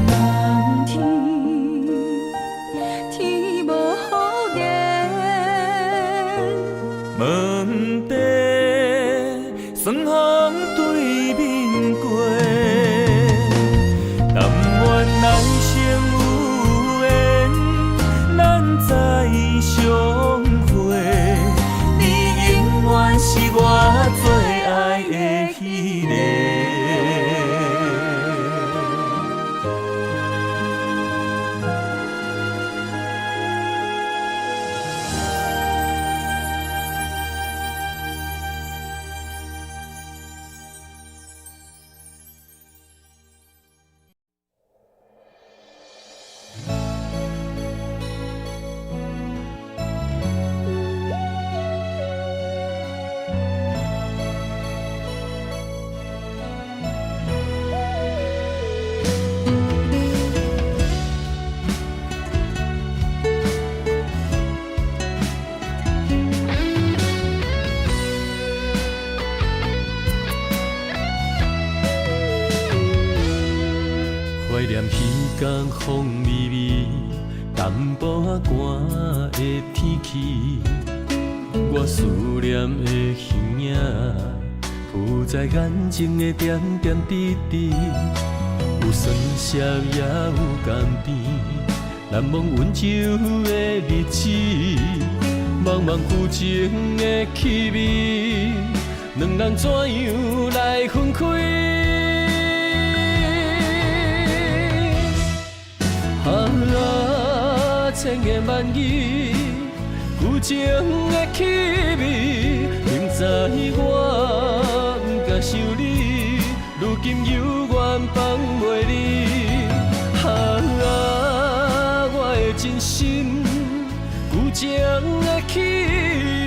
望天天无好言。问题算风对面过，但愿来生有缘，咱再相会。你永远是我最爱的迄个。怀念彼天风微微，淡薄仔寒的天气，我思念的形影，浮在眼前的点点滴滴，有酸涩也有甘甜，难忘温柔的日子，茫茫浮情的气味，两人怎样来分开？千言万语，旧情的气味，明知我不敢想你，如今犹原放袂离。我的真心，旧情的气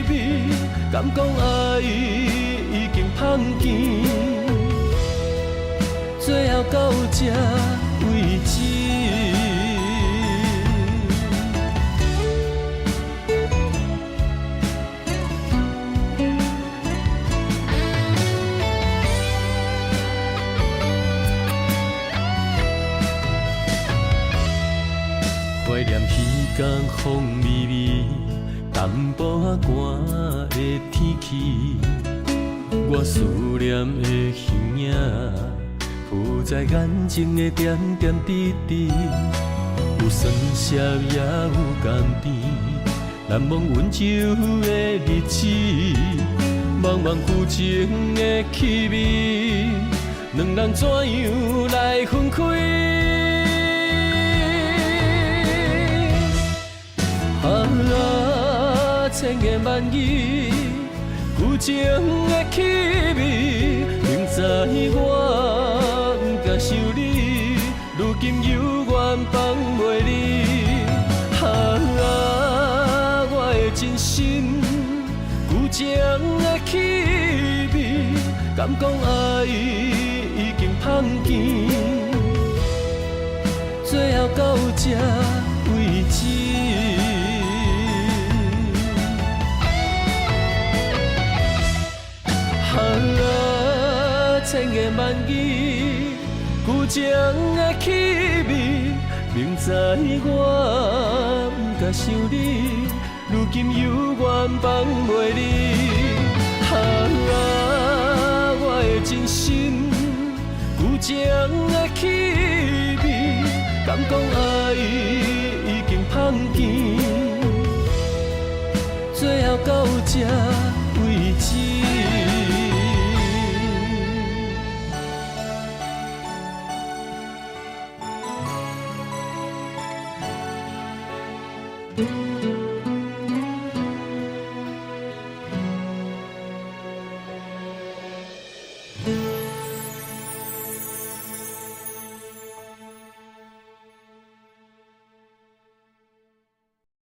味，敢讲爱已经芳见，最后到这为止。怀念彼天风微微，淡薄仔寒的天气，我思念的形影，浮在眼前的点点滴滴，有酸涩也有甘甜，难忘温柔的日子，茫茫浮情的气味，两人怎样来分开？千言万语，旧情的气味，明知我不敢想你，如今犹原放袂离。我的真心，旧情的气味，敢讲爱已经芳见，最后到这为止。千千言万语，旧情的气味，明知我不该想你，如今犹原放袂离。我的真心，旧情的气味，敢讲爱已经芳甜，最后到这为止。